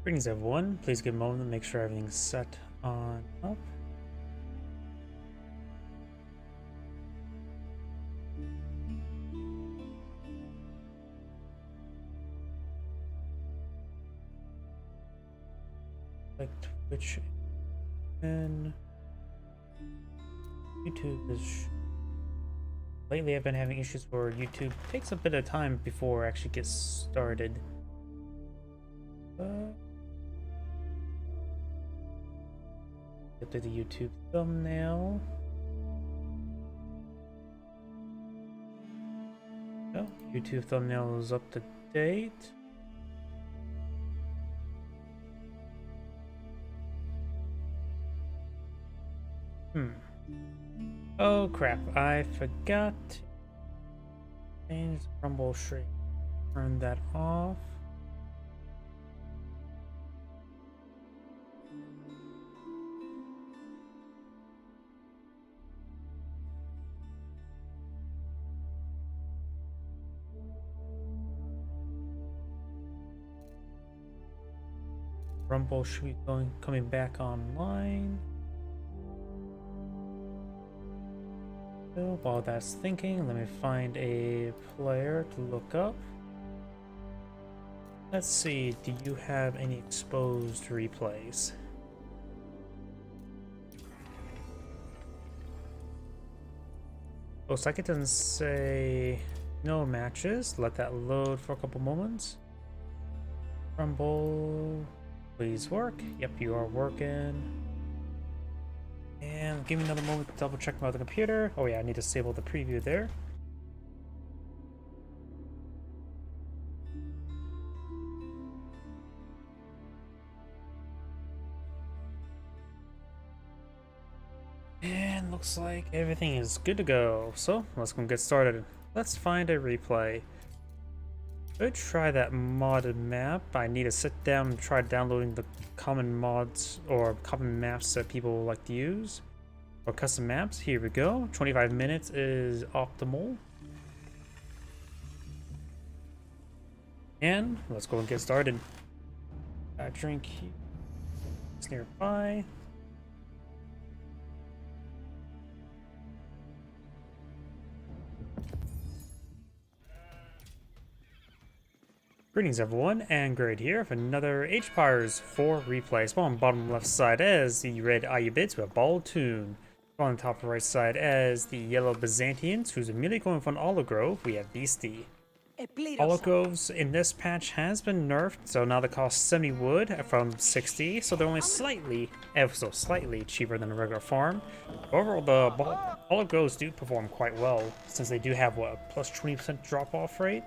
Greetings everyone, please give a moment to make sure everything's set on up. Like Twitch and YouTube is... Lately I've been having issues where YouTube takes a bit of time before it actually gets started. Get to the YouTube thumbnail. Oh, YouTube thumbnail is up to date. Oh crap, I forgot to change Rumble Stream. Turn that off. Rumble should be coming back online. So while that's thinking, let me find a player to look up. Let's see, do you have any exposed replays? Looks like it doesn't say no matches. Let that load for a couple moments. Rumble, please work. Yep, you are working. And give me another moment to double check my other computer. Oh yeah, I need to disable the preview there. And looks like everything is good to go. So let's go get started. Let's find a replay. Could try that modded map. I need to sit down and try downloading the common mods or common maps that people like to use. Or custom maps. Here we go. 25 minutes is optimal. And let's go and get started. Drink is nearby. Greetings everyone, and Grade here for another H-Pyres 4 replay. Spawn on the bottom left side as the red Ayyubids with a ball tune. Spawn on the top right side as the yellow Byzantines, who's immediately going for an Olive Grove. We have Beastie. Olive Groves in this patch has been nerfed, so now they cost 70 wood from 60, so they're only slightly, ever so slightly cheaper than a regular farm. Overall, the Olive Groves do perform quite well, since they do have, what, a plus 20% drop-off rate?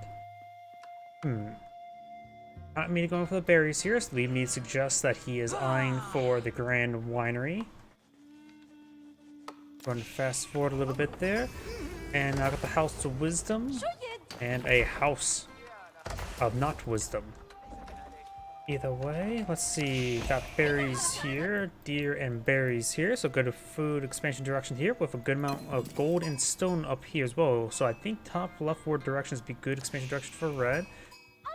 Not me going for the berries here, so lead me to suggest that he is eyeing for the Grand Winery. Going to fast forward a little bit there. And I got the House of Wisdom and a House of Not Wisdom. Either way, let's see. Got berries here, deer and berries here. So go to food expansion direction here with a good amount of gold and stone up here as well. So I think top leftward directions be good expansion direction for red.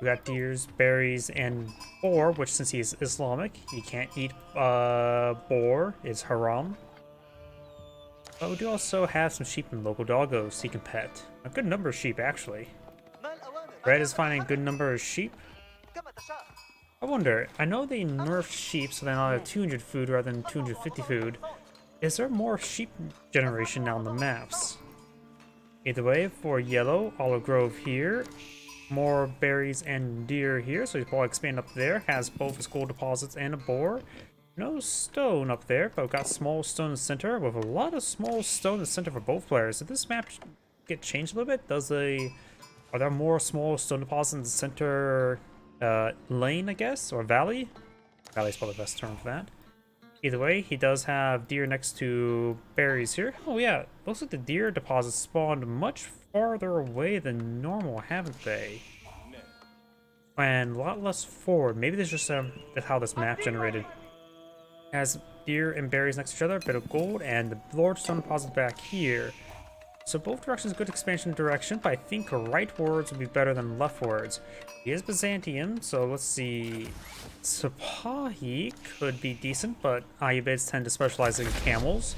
We got deers, berries, and boar, which since he is Islamic, he can't eat boar. It's haram. But we do also have some sheep and local doggos he can pet. A good number of sheep, actually. Red is finding a good number of sheep. I wonder, I know they nerfed sheep so they now have 200 food rather than 250 food. Is there more sheep generation now on the maps? Either way, for yellow, Olive Grove here. More berries and deer here, so he's probably expand up there. Has both his gold deposits and a boar. No stone up there, but we've got small stone in the center with a lot of small stone in the center for both players. Did this map get changed a little bit? Are there more small stone deposits in the center lane, I guess, or valley? Valley's probably the best term for that. Either way, he does have deer next to berries here. Oh yeah, looks like the deer deposits spawned much farther away than normal, haven't they? And a lot less forward. Maybe this is just how this map generated. Has deer and berries next to each other, a bit of gold, and the Lordstone deposit back here. So both directions good expansion direction, but I think rightwards would be better than leftwards. He is Byzantium, so let's see. Sipahi could be decent, but Ayyubids tend to specialize in camels,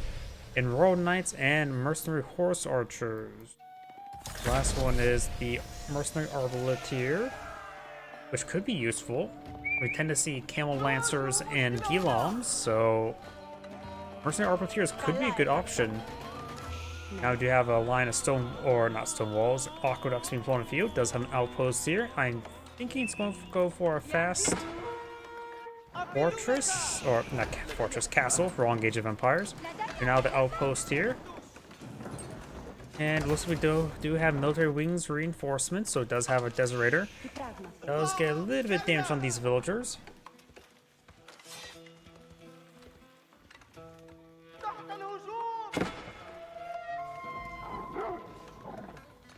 in Royal Knights, and mercenary horse archers. Last one is the mercenary arbaletier, which could be useful. We tend to see camel lancers and Ghiloms, so mercenary arbaletiers could be a good option. Now do you have a line of stone, or not stone walls, aqueducts being flown in the field. Does have an outpost here. I'm thinking it's going to go for a fast fortress, or not fortress, castle, wrong Age of Empires. And now the outpost here. And looks like we do have military wings reinforcements, so it does have a Desert Raider. Does get a little bit damage on these villagers.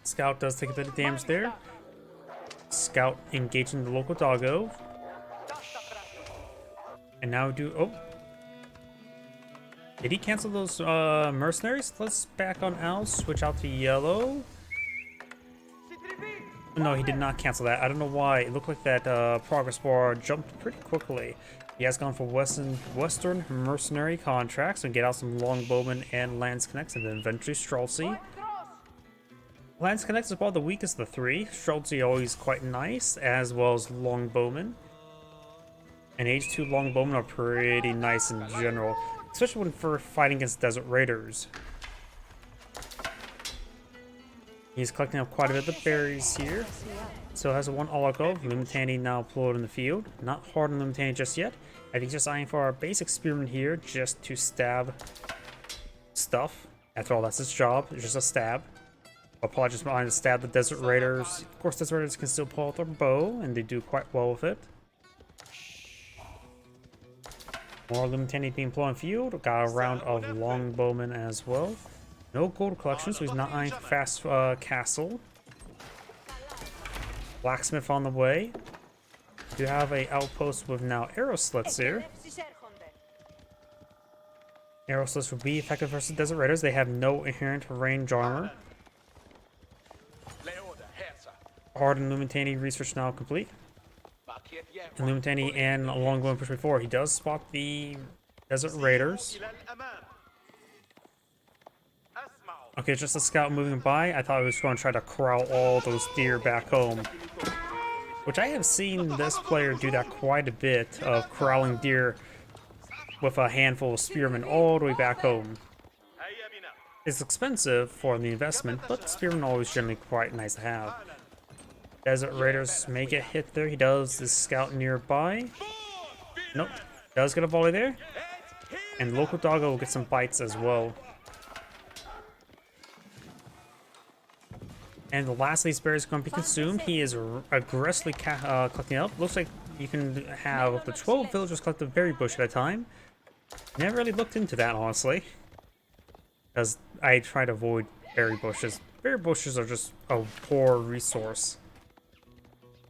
Scout does take a bit of damage there. Scout engaging the local doggo. And now oh. Did he cancel those mercenaries? Let's back on Al, switch out to yellow. No, he did not cancel that. I don't know why. It looked like that progress bar jumped pretty quickly. He has gone for Western mercenary contracts and get out some longbowmen and lance connects, and then eventually Streltsy. Lance Connects is about the weakest of the three. Streltsy always quite nice, as well as Longbowmen. And H2 Longbowmen are pretty nice in general, especially when for fighting against Desert Raiders. He's collecting up quite a bit of the berries here. So has a one Oligov, Limitani now deployed in the field. Not hard on Limitani just yet. I think just eyeing for our basic spearman here, just to stab stuff. After all, that's his job, it's just a stab. I'll probably just want to stab the Desert Raiders. Of course, Desert Raiders can still pull out their bow, and they do quite well with it. More Limitani being deployed in field. Got a round of Longbowmen as well. No gold collection, so he's not eyeing for fast castle. Blacksmith on the way. Do have a outpost with now arrow slits here. Arrow slits will be effective versus Desert Raiders. They have no inherent range armor. Hardened Limitani research now complete. And Limitani and Longbowmen push before. He does spot the Desert Raiders. Okay, just a scout moving by. I thought he was going to try to corral all those deer back home. Which I have seen this player do that quite a bit, of corralling deer with a handful of spearmen all the way back home. It's expensive for the investment, but spearmen are always generally quite nice to have. Desert Raiders may get hit there. He does. This scout nearby. Nope. Does get a volley there. And local doggo will get some bites as well. And the last of these berries is going to be consumed. He is aggressively collecting up. Looks like you can have up to 12 villagers collect a berry bush at a time. Never really looked into that, honestly, because I try to avoid berry bushes. Berry bushes are just a poor resource.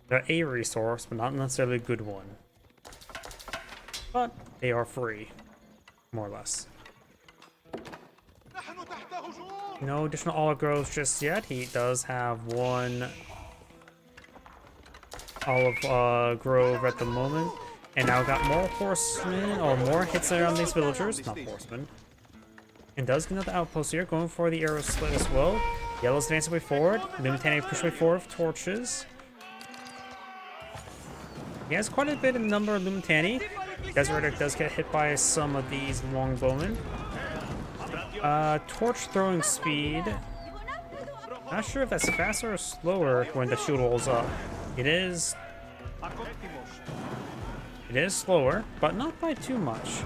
They're a resource, but not necessarily a good one. But they are free, more or less. No additional olive groves just yet. He does have one olive grove at the moment. And now got more horsemen, or more hits there on these villagers. Not horsemen. And does get another outpost here, going for the arrow slit as well. Yellow's advancing way forward. Limitani push way forward with torches. He has quite a bit of number of Limitani. Desert Raider does get hit by some of these longbowmen. Torch throwing speed. Not sure if that's faster or slower when the shield rolls up. It is slower, but not by too much.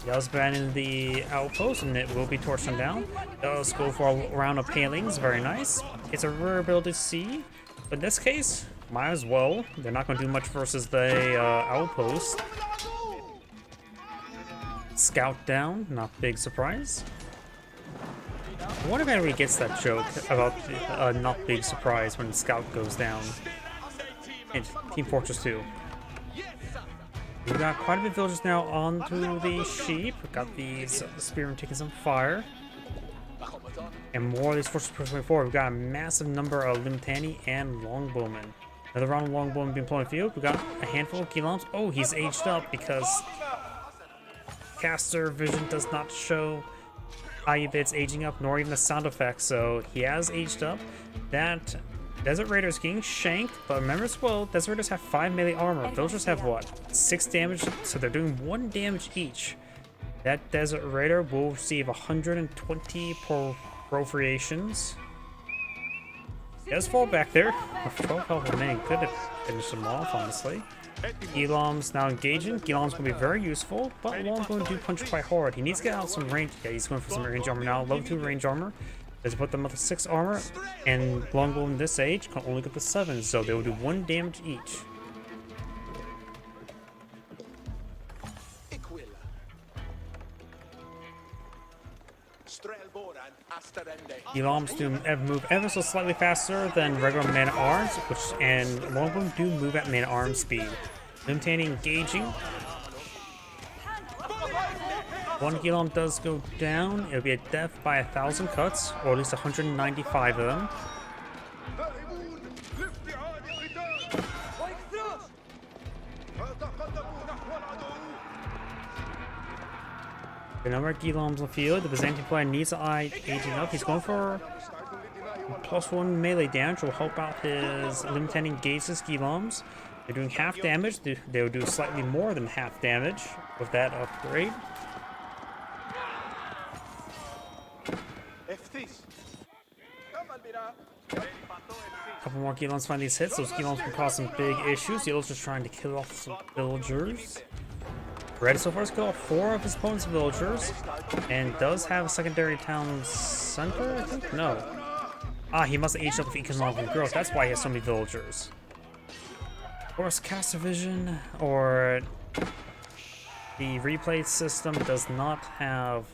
Does abandon the outpost, and it will be torched them down. Does go for a round of palings, very nice. It's a rare ability to see, but in this case, might as well. They're not going to do much versus the outpost. Scout down, not big surprise. I wonder if anybody gets that joke about not big surprise when Scout goes down in Team Fortress 2. We've got quite a bit of villagers now onto the sheep. We've got these spearmen taking some fire. And more of these forces pushing forward. We've got a massive number of Limtani and Longbowmen. Another round of Longbowmen being put in the field. We've got a handful of Gilams. Oh, he's aged up because caster vision does not show Ayubit's aging up, nor even the sound effects. So he has aged up. That Desert Raider is getting shanked, but remember as well, Desert Raiders have 5 melee armor. Villagers have what? 6 damage, so they're doing 1 damage each. That Desert Raider will receive 120 appropriations. He does fall back there. With 12 health remaining, could have finished him off, honestly. Gilom's now engaging. Gilom's going to be very useful, but Longbowmen do punch quite hard. He needs to get out some range. Yeah, he's going for some range armor now. Level 2 range armor. Does put them up to 6 armor, and Longbowmen this age can only get to 7, so they will do 1 damage each. Gilams do move ever so slightly faster than regular man-at-arms, and Longbowmen do move at man-at-arms speed. Limtani engaging. One Gilam does go down. It'll be a death by 1,000 cuts, or at least 195 of them. The number of Gilams on the field. The Byzantine player needs an eye aging up. He's going for +1 melee damage, will help out his Limtani engages Gilams. They're doing half damage. They will do slightly more than half damage with that upgrade. Couple more Gilams find these hits. Those Gilams can cause some big issues. Yellow's just trying to kill off some villagers. Red so far has killed off 4 of his opponent's villagers, and does have a secondary town center, I think? No. Ah, he must have aged up with economic growth. That's why he has so many villagers. Of course, caster vision or the replay system does not have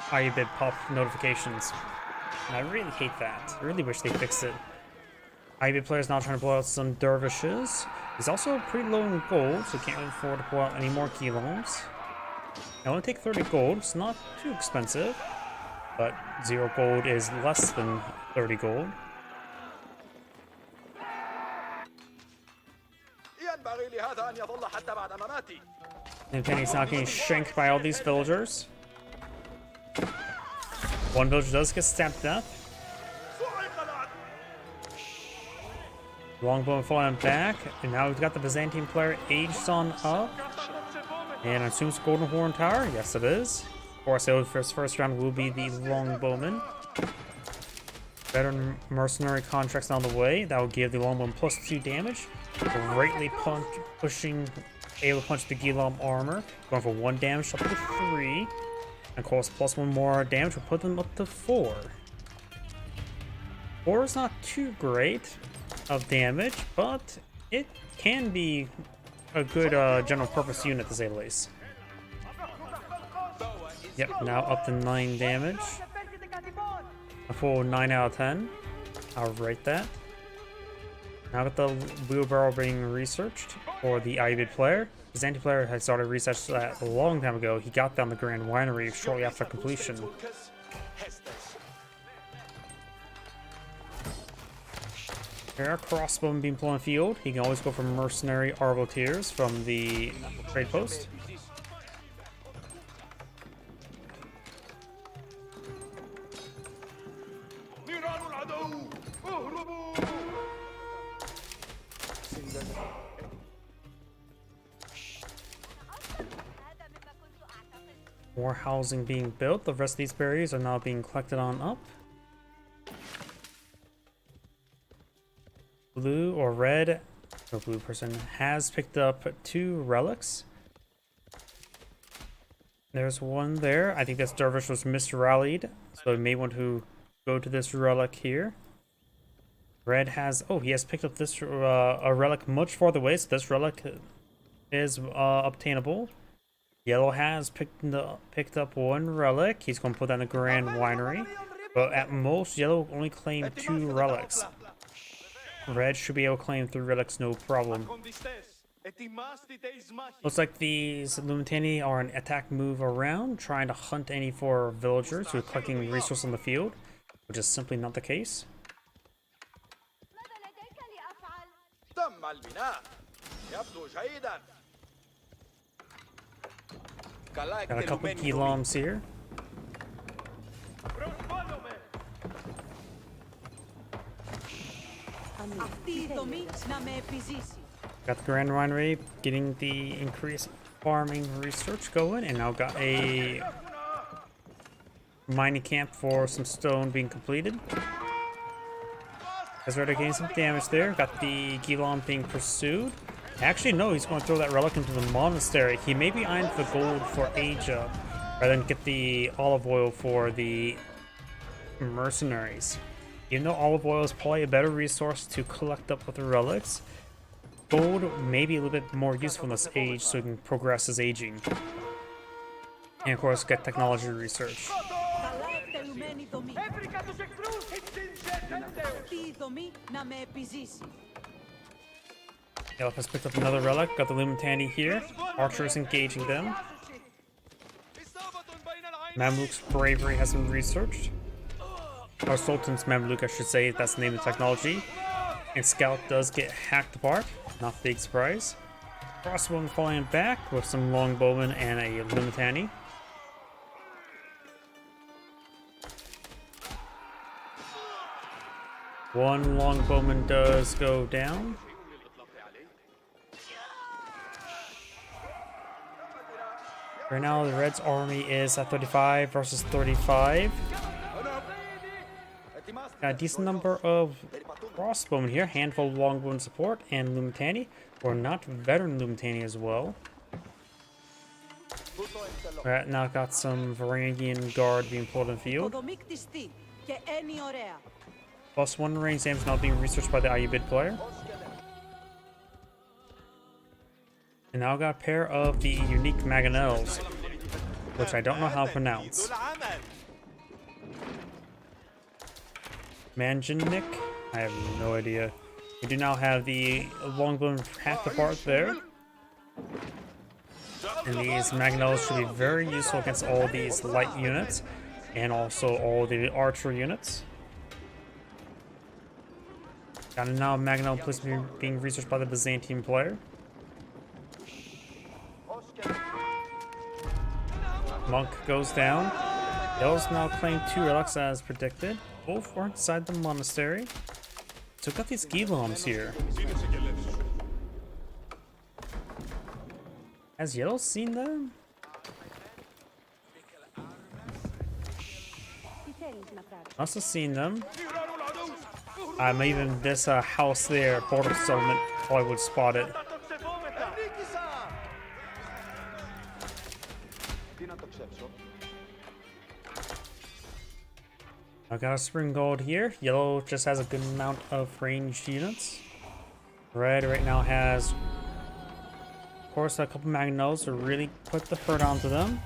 Ayubit pop notifications. And I really hate that. I really wish they fixed it. Ayubit player is now trying to blow out some dervishes. He's also pretty low in gold, so can't afford to pull out any more Gilams. I only take 30 gold. It's not too expensive, but 0 gold is less than 30 gold. And Penny's now getting shanked by all these villagers. One villager does get stabbed to death. Longbowmen falling back, and now we've got the Byzantine player aged on up. And I assume it's Golden Horn Tower. Yes, it is. Of course, the first round will be the Longbowmen. Better mercenary contracts on the way. That will give the Longbowmen +2 damage. Greatly pushing, able to punch the Gilam armor. Going for 1 damage up to 3. And of course, +1 more damage will put them up to 4. 4 is not too great of damage, but it can be a good general purpose unit to say the least. Yep, now up to 9 damage. A full 9 out of 10. I'll rate that. Now that the wheelbarrow being researched for the Ayubit player. The Byzantine player had started research that a long time ago. He got down the Grand Winery shortly after completion. Here, crossbowman being put on the field. He can always go for mercenary Arbaletiers from the trade post. More housing being built. The rest of these berries are now being collected on up. Blue or red, the blue person has picked up 2 relics. There's one there. I think this dervish was misrallied, so he may want to go to this relic here. Red has, oh, he has picked up this a relic much farther away, so this relic is obtainable. Yellow has picked up 1 relic. He's going to put that in the Grand Winery, but at most, Yellow will only claim 2 relics. Red should be able to claim 3 relics, no problem. Looks like these Lumitani are an attack move around, trying to hunt any four villagers who are collecting resources on the field, which is simply not the case. Got a couple Ghiloms here. Got the Grand Winery getting the increased farming research going, and now got a mining camp for some stone being completed. Has already gained some damage there. Got the Ghilom being pursued. Actually, no, he's going to throw that relic into the monastery. He may be eyeing the gold for Asia, rather than get the olive oil for the mercenaries. Even though olive oil is probably a better resource to collect up with the relics, gold may be a little bit more useful in this age so he can progress his aging. And of course, get technology research. Elf has picked up another relic, got the Lumitani here. Archers engaging them. Mamluk's bravery has been researched. Or Sultan's Mamluk, I should say, that's the name of the technology. And Scout does get hacked apart, not a big surprise. Crossbowman falling back with some longbowmen and a Lumitani. One longbowman does go down. Right now, the Red's army is at 35 versus 35. Got a decent number of crossbowmen here, handful of longbowmen support, and Lumitani, or not veteran Lumitani as well. Right now, got some Varangian guard being pulled in the field. +1 range damage now being researched by the Ayyubid player. And now got a pair of the unique Mangonels, which I don't know how to pronounce. Manjanik? I have no idea. We do now have the longbowmen hacked apart there. And these Mangonels should be very useful against all these light units, and also all the archer units. Got a now Mangonel being researched by the Byzantine player. Monk goes down. Yellow's now claimed 2 relics as predicted. Both were inside the monastery. So we've got these Ghiloms here. Has Yellow seen them? Must have seen them. Even this house there, border settlement, probably would spot it. I got a spring gold here. Yellow just has a good amount of ranged units. Red right now has, of course, a couple Mangonels to really put the hurt onto them.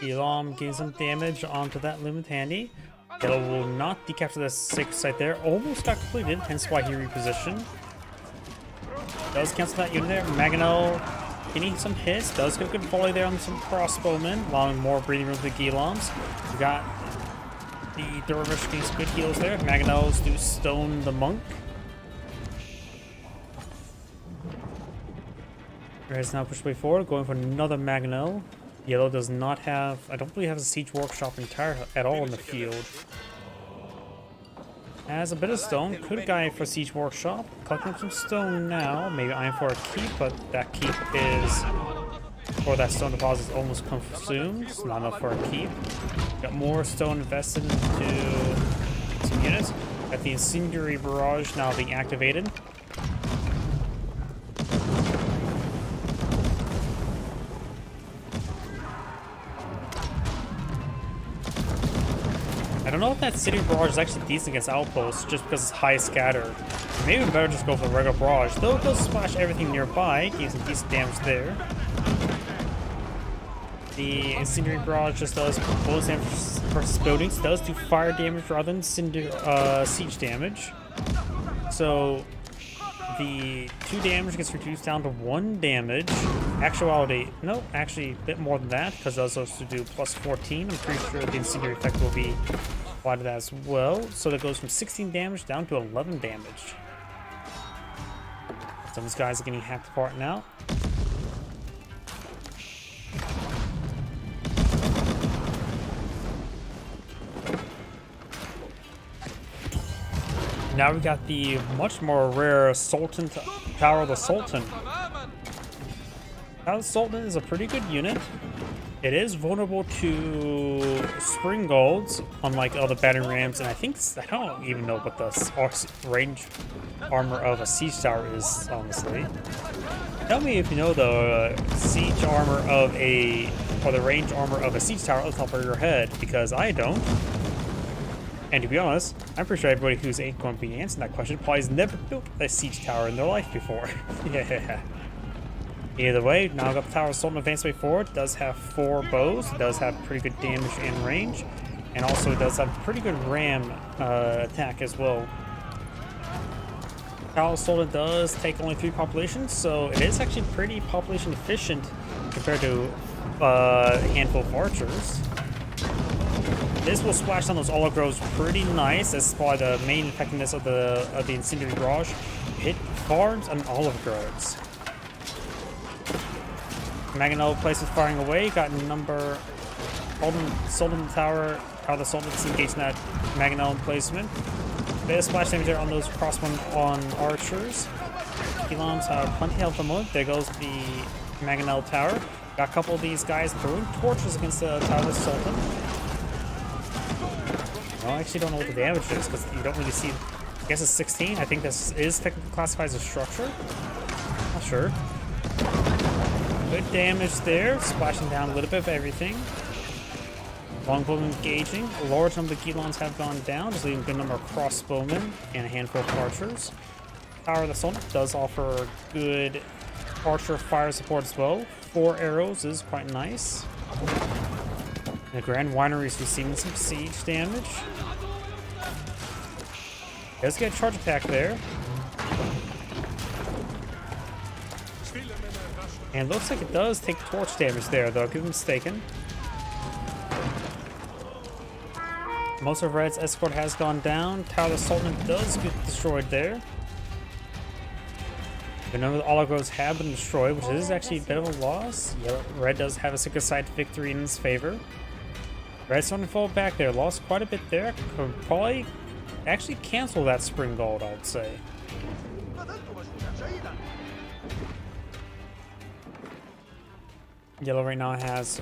Elam gains some damage onto that Lumitani. Yellow will not decapture the sacred site there. Almost got completed, hence why he repositioned. Does cancel that unit there. Mangonel getting some hits. Does get a good volley there on some crossbowmen, allowing more breathing room for the Ghiloms. We got the Dervish getting some good heals there. Mangonels do stone the monk. Red has now pushed way forward, going for another Mangonel. Yellow does not have, I don't believe has a siege workshop at all in the field. Has a bit of stone, could guide for siege workshop. Collecting some stone now, maybe eyeing for a keep, but that keep is, or that stone deposit is almost consumed. It's not enough for a keep. Got more stone invested into some units. Got the incendiary barrage now being activated. know if that city barrage is actually decent against outposts just because it's high scatter. Maybe better just go for the regular barrage. Though it does splash everything nearby, gives some decent damage there. The incendiary barrage just does bonus damage versus buildings. It does do fire damage rather than siege damage. So the 2 damage gets reduced down to 1 damage. Actuality, no, actually a bit more than that, because it does also do plus 14. I'm pretty sure the incendiary effect will be applied to that as well. So that goes from 16 damage down to 11 damage. Some of these guys are getting hacked apart now. Now we got the much more rare Sultan Tower of the Sultan. Tower of the Sultan is a pretty good unit. It is vulnerable to spring golds, unlike other battering rams, and I don't even know what the range armor of a siege tower is, honestly. Tell me if you know the siege armor of or the range armor of a siege tower on the top of your head, because I don't. And to be honest, I'm pretty sure everybody who's going to be answering that question probably has never built a siege tower in their life before. Yeah. Either way, now I've got the Tower of Sultan advanced way forward. It does have 4 bows. It does have pretty good damage and range. And also it does have pretty good ram attack as well. Tower of Sultan does take only 3 populations, so it is actually pretty population efficient compared to a handful of archers. This will splash down those olive groves pretty nice. That's probably the main effectiveness of the incendiary barrage. Hit farms and olive groves. Mangonel places firing away. Got number Sultan Tower. How the Sultan's engaged in that Mangonel placement. Bit of splash damage there on those crossbow on archers. Pilums have plenty of health at the moment. There goes the Mangonel Tower. Got a couple of these guys throwing torches against the Tower of the Sultan. Well, I actually don't know what the damage is because you don't really see. I guess it's 16. I think this is technically classified as a structure. Not sure. Good damage there, splashing down a little bit of everything. Longbow engaging. A large number of Gilans have gone down, just leaving a good number of crossbowmen and a handful of archers. Tower of the Sultan does offer good archer fire support as well. 4 arrows is quite nice. The Grand Winery is receiving some siege damage. Does get a charge attack there. And looks like it does take torch damage there, though, if I'm mistaken. Most of Red's escort has gone down. Tower of the Sultan does get destroyed there. A number of the olive groves have been destroyed, which is actually a bit of a loss. Yellow, Red does have a single side victory in his favor. Red's starting to fall back there. Lost quite a bit there. Could probably actually cancel that spring gold, I would say. Yellow right now has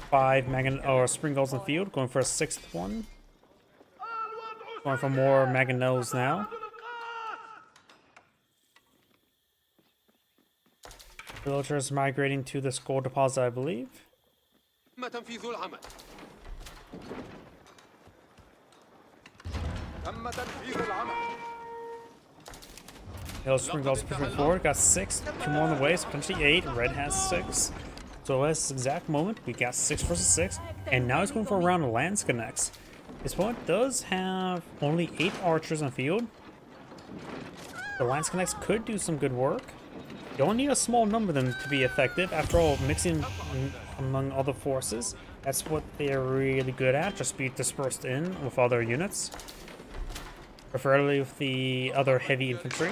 5 spring golds in the field, going for a 6th one. Going for more Mangonels now. Villagers migrating to this gold deposit, I believe. Yellow spring golds pushing forward, got 6, 2 more on the way, so potentially 8. Red has 6. So at this exact moment, we got 6 versus 6, and now he's going for a round of lance connects. This opponent does have only 8 archers in the field. The lance connects could do some good work. You only need a small number of them to be effective. After all, mixing among other forces, that's what they're really good at, just be dispersed in with other units. Preferably with the other heavy infantry.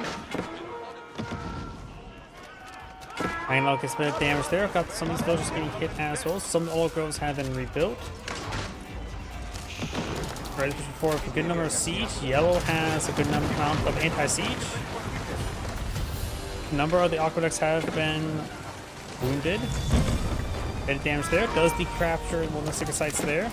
Mangonel gets a bit of damage there. I've got some of these villagers getting hit as well. Some of the olive groves have been rebuilt. Red is pushing forward for a good number of siege. Yellow has a good amount of anti-siege. A number of the aqueducts have been wounded. Bit of damage there. Does decapture one of the secret sites there.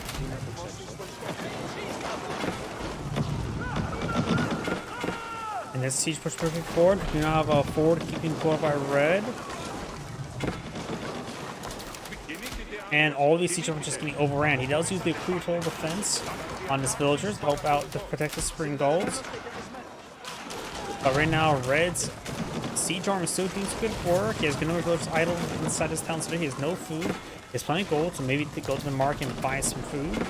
And this siege push perfect forward. We now have a forward keeping pulled by Red. And all these siege armors just getting overran. He does use the brutal defense on his villagers to help out to protect the spring gulls. But right now, Red's siege armor still doing some good work. He has good number of villagers idle inside his town today. He has no food. He has plenty of gold, so maybe to go to the market and buy some food.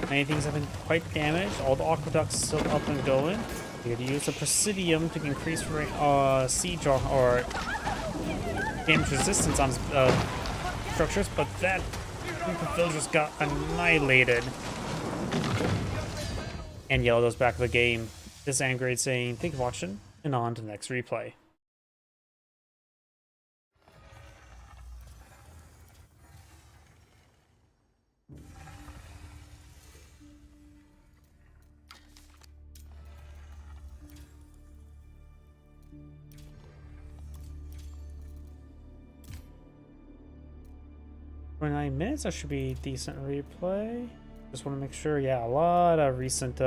Many things have been quite damaged. All the aqueducts still up and going. You could use the Presidium to increase siege or damage resistance on structures, but that group of villagers got annihilated. And Yellow's back of the game. This is Angrade saying, thanks for watching, and on to the next replay. For 9 minutes, that should be a decent replay. Just want to make sure, yeah, a lot of recent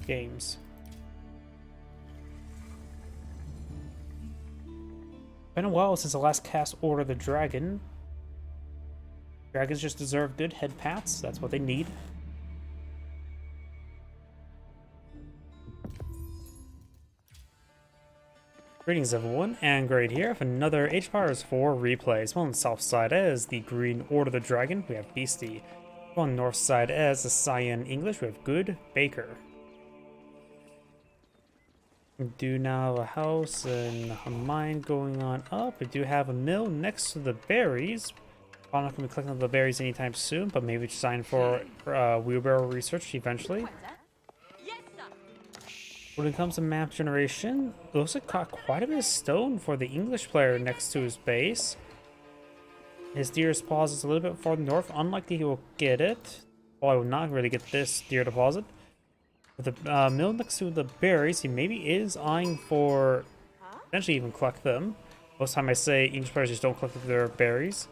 games. Been a while since the last cast Order the Dragon. Dragons just deserve good head pats, that's what they need. Greetings everyone, Angrade here for another Age of Empires 4 replays. On the south side as the Green Order of the Dragon, we have Beastie. On the north side as the Cyan English, we have Good Baker. We do now have a house and a mine going on up. We do have a mill next to the berries. I'm not going to be collecting the berries anytime soon, but maybe sign for wheelbarrow research eventually. When it comes to map generation, it looks like got quite a bit of stone for the English player next to his base. His deer deposit is a little bit farther north. Unlikely he will get it. Well, I will not really get this deer deposit. With the mill next to the berries, he maybe is eyeing for potentially even collect them. Most time I say English players just don't collect their berries.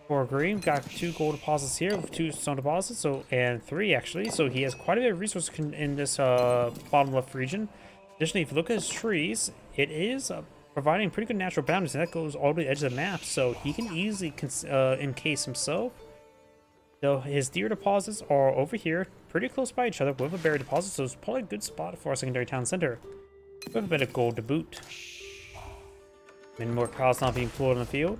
For green, got 2 gold deposits here with 2 stone deposits, and 3 actually. So he has quite a bit of resources in this bottom left region. Additionally, if you look at his trees, it is providing pretty good natural boundaries, and that goes all the way to the edge of the map. So he can easily encase himself. Though his deer deposits are over here, pretty close by each other with a berry deposit, so it's probably a good spot for a secondary town center. With a bit of gold to boot. Many more cows not being pulled in the field.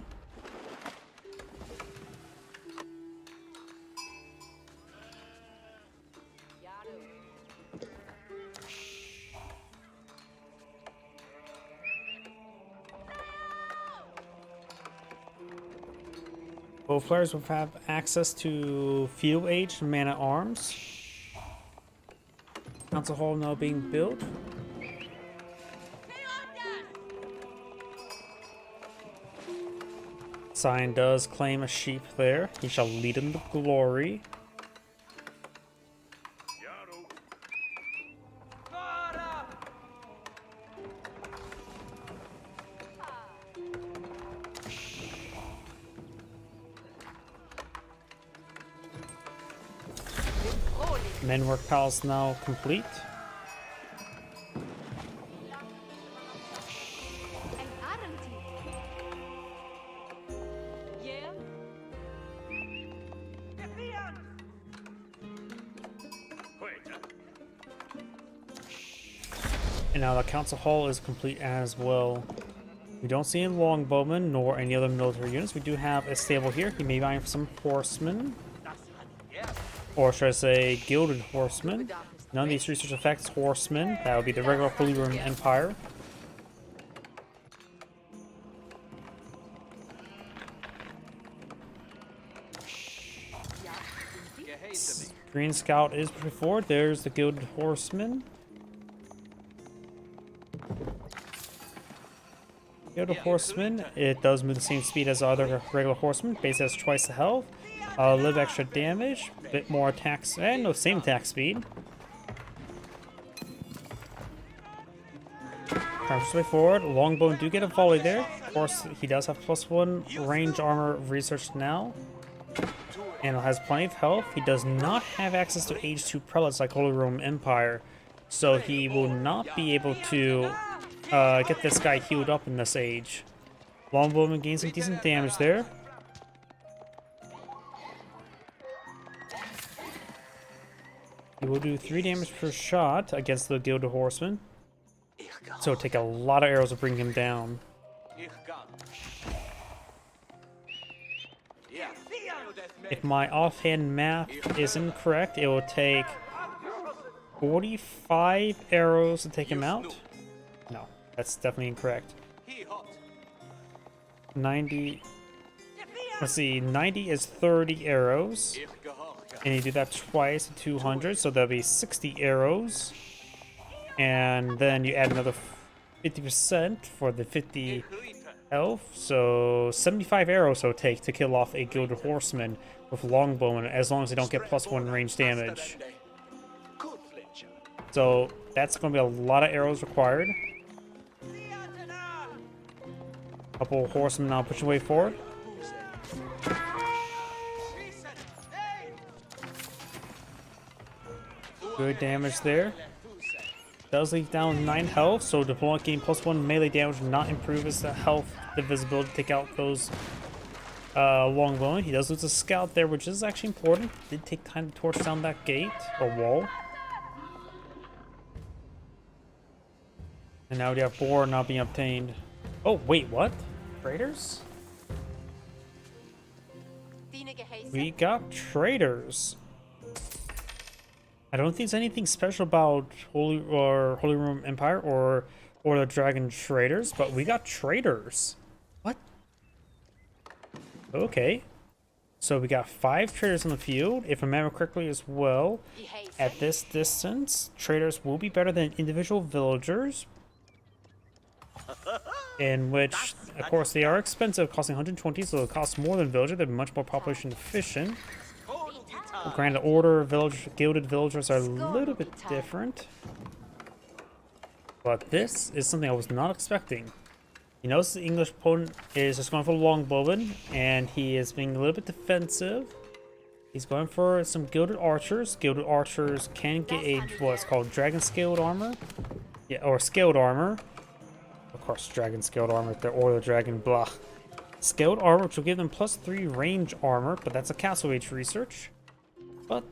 Both players will have access to field age and man at arms. Council hall now being built. Cyan does claim a sheep there. He shall lead in the glory. Men work palace now complete. And now the council hall is complete as well. We don't see any longbowmen nor any other military units. We do have a stable here. He may be buying for some horsemen. Or should I say gilded horsemen. None of these research affects horsemen. That would be the regular Holy Roman Empire. Green Scout is pretty forward. There's the gilded horseman. Gilded horseman, it does move the same speed as other regular horsemen. Base has twice the health. A little extra damage, a bit more attacks, and no, same attack speed. Way forward. Longbow do get a volley there. Of course, he does have +1 range armor research now. and has plenty of health. He does not have access to Age 2 prelates like Holy Roman Empire, so he will not be able to get this guy healed up in this age. Longbowman gains some decent damage there. He will do 3 damage per shot against the Gilded Horseman, so it'll take a lot of arrows to bring him down. If my offhand math is incorrect, it will take 45 arrows to take him out. No, that's definitely incorrect. 90. Let's see, 90 is 30 arrows. And you do that twice, 200, so that'll be 60 arrows. And then you add another 50% for the 50 health. So 75 arrows it'll take to kill off a Gilded Horseman with Longbowman, as long as they don't get +1 range damage. So that's going to be a lot of arrows required. Couple horsemen now pushing way forward. Good damage there. Does leave down 9 health, so deployment gain +1 melee damage will not improve his health, the visibility to take out those Longbowmen. He does lose a scout there, which is actually important. Did take time to torch down that gate or wall. And now we have 4 not being obtained. Oh, wait, what? Traders? We got traders. I don't think there's anything special about Holy Roman Empire or the Dragon Traders, but we got traders. What? Okay. So we got 5 traders on the field, if I remember correctly as well. At this distance, traders will be better than individual villagers. In which, of course, they are expensive, costing 120, so they'll cost more than villager. They're much more population efficient. Granted, order gilded villagers are a little bit different, but this is something I was not expecting. You notice the English opponent is just going for Longbowman, and he is being a little bit defensive. He's going for some gilded archers. Gilded archers can get a what's called dragon scaled armor, yeah, or scaled armor. Of course, dragon scaled armor. They're or the dragon blah. Scaled armor, which will give them +3 range armor, but that's a Castle Age research. But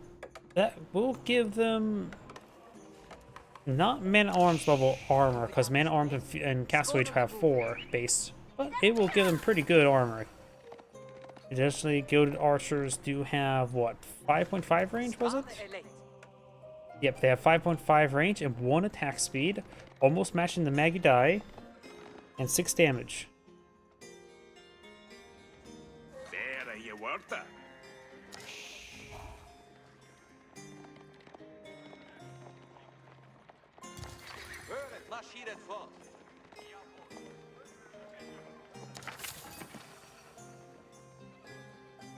that will give them not man-at-arms level armor, because man-at-arms and Castle Age have 4 base, but it will give them pretty good armor. Additionally, Gilded Archers do have, what, 5.5 range, was it? Yep, they have 5.5 range and 1 attack speed, almost matching the Magudai, and 6 damage.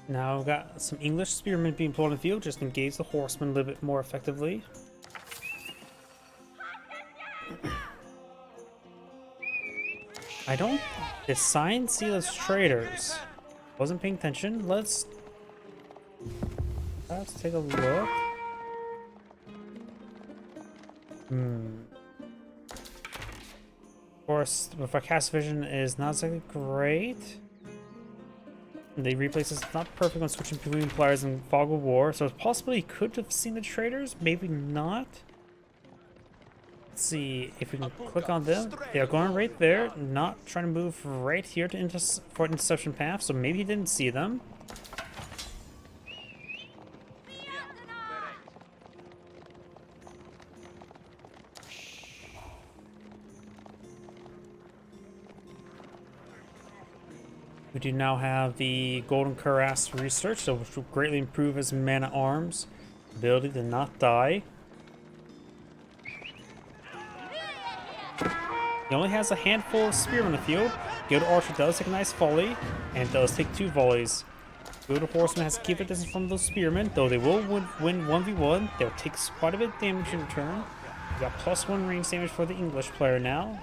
Now we've got some English spearmen being pulled in the field, just engage the horsemen a little bit more effectively. I don't... It's signed seal as traders. Wasn't paying attention. Let's take a look. Of course, with our cast vision is not exactly great. The replays is not perfect when switching between players in Fog of War, so it's possible he could have seen the traders, maybe not. Let's see if we can click on them. They are going right there, not trying to move right here to for interception path, so maybe he didn't see them. We do now have the Golden Cuirass research, so which will greatly improve his man-at-arms ability to not die. He only has a handful of spearmen in the field. Gilded Archer does take a nice volley, and does take 2 volleys. Gilded Horseman has to keep a distance from those spearmen, though they will win 1v1. They'll take quite a bit of damage in return. We got +1 range damage for the English player now.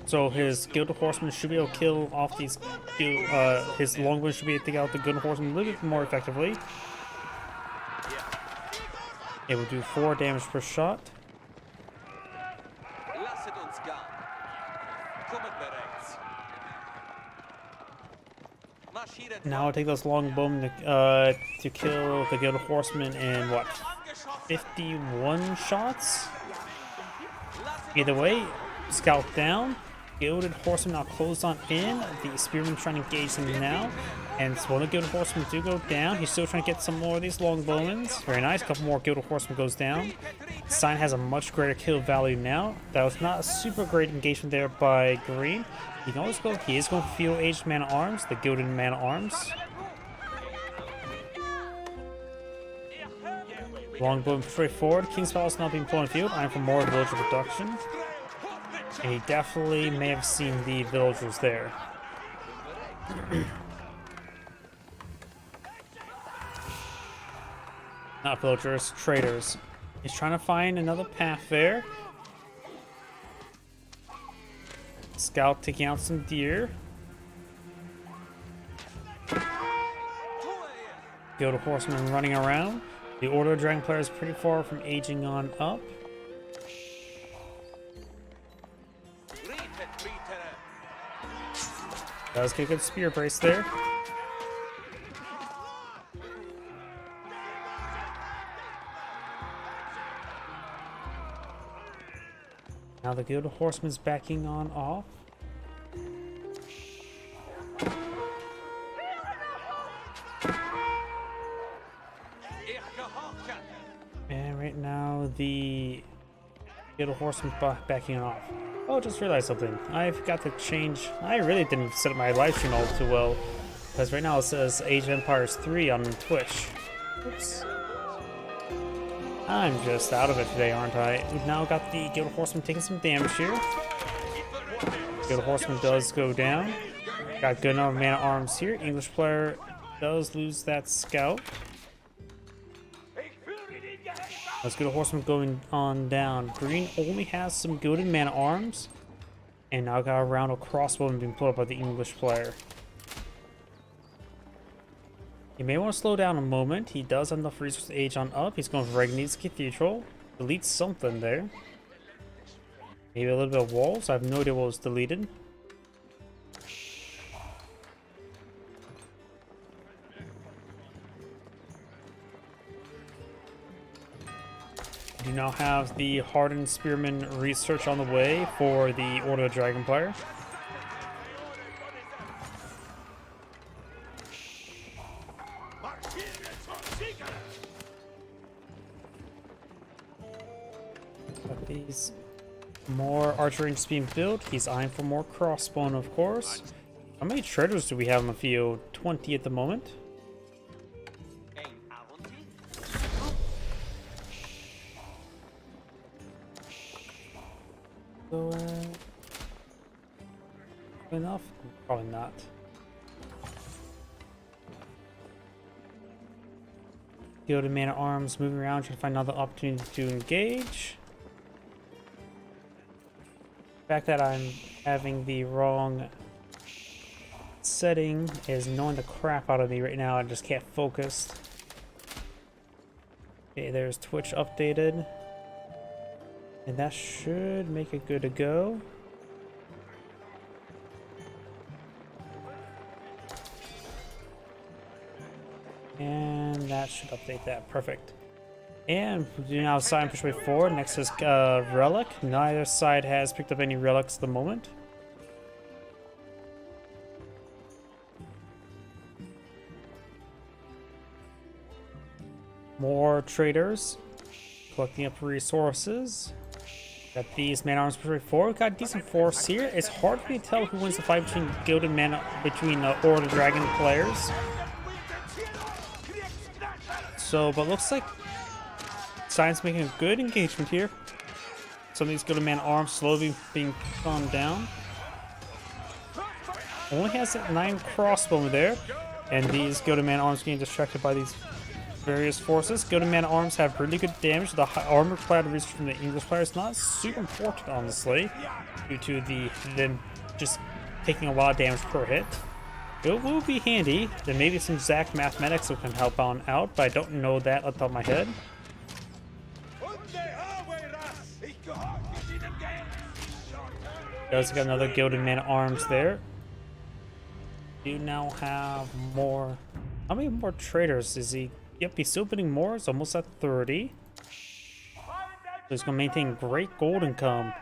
So his Gilded Horseman should be able to kill off these, his Longbow should be able to take out the Gilded Horseman a little bit more effectively. It will do 4 damage per shot. Now I'll take those Longbowmen to kill the Gilded Horseman in what, 51 shots? Either way, Scout down. Gilded Horseman now closed on in. The Spearman trying to engage him now. And so one of the Gilded Horsemen do go down. He's still trying to get some more of these Longbowmen. Very nice. A couple more Gilded Horsemen goes down. Sign has a much greater kill value now. That was not a super great engagement there by Green. He can always go. He is going to feel Aged Man-at-Arms, the Gilded Man-at-Arms. Longbowman straightforward. King's Palace not being pulled in field. I'm for more villager production. And he definitely may have seen the villagers there. Not villagers, traders. He's trying to find another path there. Scout taking out some deer. Gilded Horseman running around. The Order of Dragon player is pretty far from aging on up. Does get a good spear brace there. Now the Gilded Horseman's backing on off. And right now the Gilded Horseman's backing off. Oh, just realized something. I forgot to change. I really didn't set up my live stream all too well. Because right now it says Age of Empires 3 on Twitch. Oops. I'm just out of it today, aren't I? We've now got the Gilded Horseman taking some damage here. Gilded Horseman does go down. Got good enough man-at-arms here. English player does lose that scout. Let's get a Horseman going on down. Green only has some Gilded Man-at-Arms. And now got a round of crossbowmen being pulled up by the English player. You may want to slow down a moment. He does have enough resource age on up. He's going for Regni's Cathedral. Delete something there. Maybe a little bit of walls. I have no idea what was deleted. We do now have the Hardened Spearman research on the way for the Order of Dragon player. Got these more archer ranges being built. He's eyeing for more crossbone, of course. How many traders do we have in the field? 20 at the moment. So, enough? Probably not. Gilded Man-at-Arms moving around, trying to find another opportunity to engage. The fact that I'm having the wrong setting is annoying the crap out of me right now. I just can't focus. Okay, there's Twitch updated. And that should make it good to go. And that should update that. Perfect. And we do now side and push way forward. Next is Relic. Neither side has picked up any relics at the moment. More traders. Collecting up resources. Got these man-at-arms push way forward. Got decent force here. It's hard for me to tell who wins the fight between Gilded Man between Order Dragon players. So, but looks like Science making a good engagement here. Some of these Gilded Man-at-Arms slowly being gone down. Only has 9 crossbowmen there, and these Gilded Man-at-Arms getting distracted by these various forces. Gilded Man-at-Arms have really good damage. The armor-clad reach from the English player is not super important, honestly, due to them just taking a lot of damage per hit. It will be handy. There may be some exact mathematics that can help on out, but I don't know that off the top of my head. Does got another Gilded Man-at-Arms there. Do now have more. How many more traders is he? Yep, he's still bidding more. It's almost at 30. So he's gonna maintain great gold income.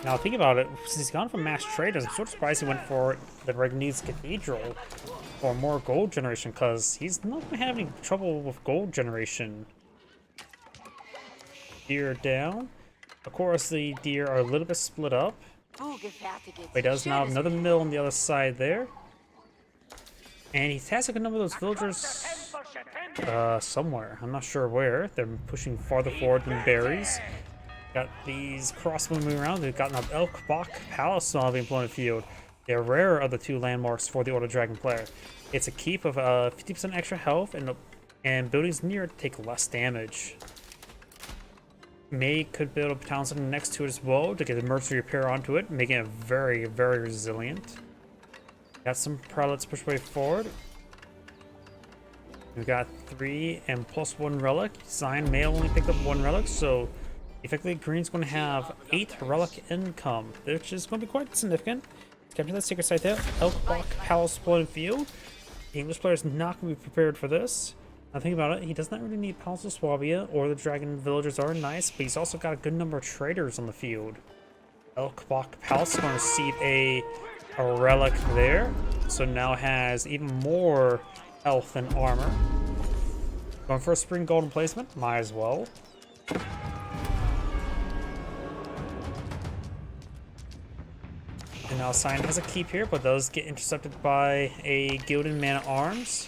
Now think about it, since he's gone from mass traders, I'm sort of surprised he went for the Regnese Cathedral for more gold generation, because he's not gonna have any trouble with gold generation. Deer down. Of course, the deer are a little bit split up. But he does now have another mill on the other side there. And he has a good number of those villagers somewhere. I'm not sure where. They're pushing farther forward than berries. Got these crossbow moving around. They've got an Elk Bach Palace on the employment field. They're rarer of the two landmarks for the Order Dragon player. It's a keep of 50% extra health, and buildings near it take less damage. May could build a town center next to it as well to get the emergency repair onto it, making it very, very resilient. Got some prelates push way forward. We've got 3 and +1 relic. Zion may only pick up 1 relic, so effectively green's going to have 8 relic income, which is going to be quite significant. Capture that secret site there. Elk Bach Palace Exploited Field. The English player is not going to be prepared for this. Now think about it, he does not really need Palace of Swabia, or the dragon villagers are nice, but he's also got a good number of traders on the field. Elk Bach Palace is going to receive a relic there, so now has even more health and armor. Going for a spring golden placement, might as well. And now Sion has a keep here, but does get intercepted by a Gilded Man-at-Arms.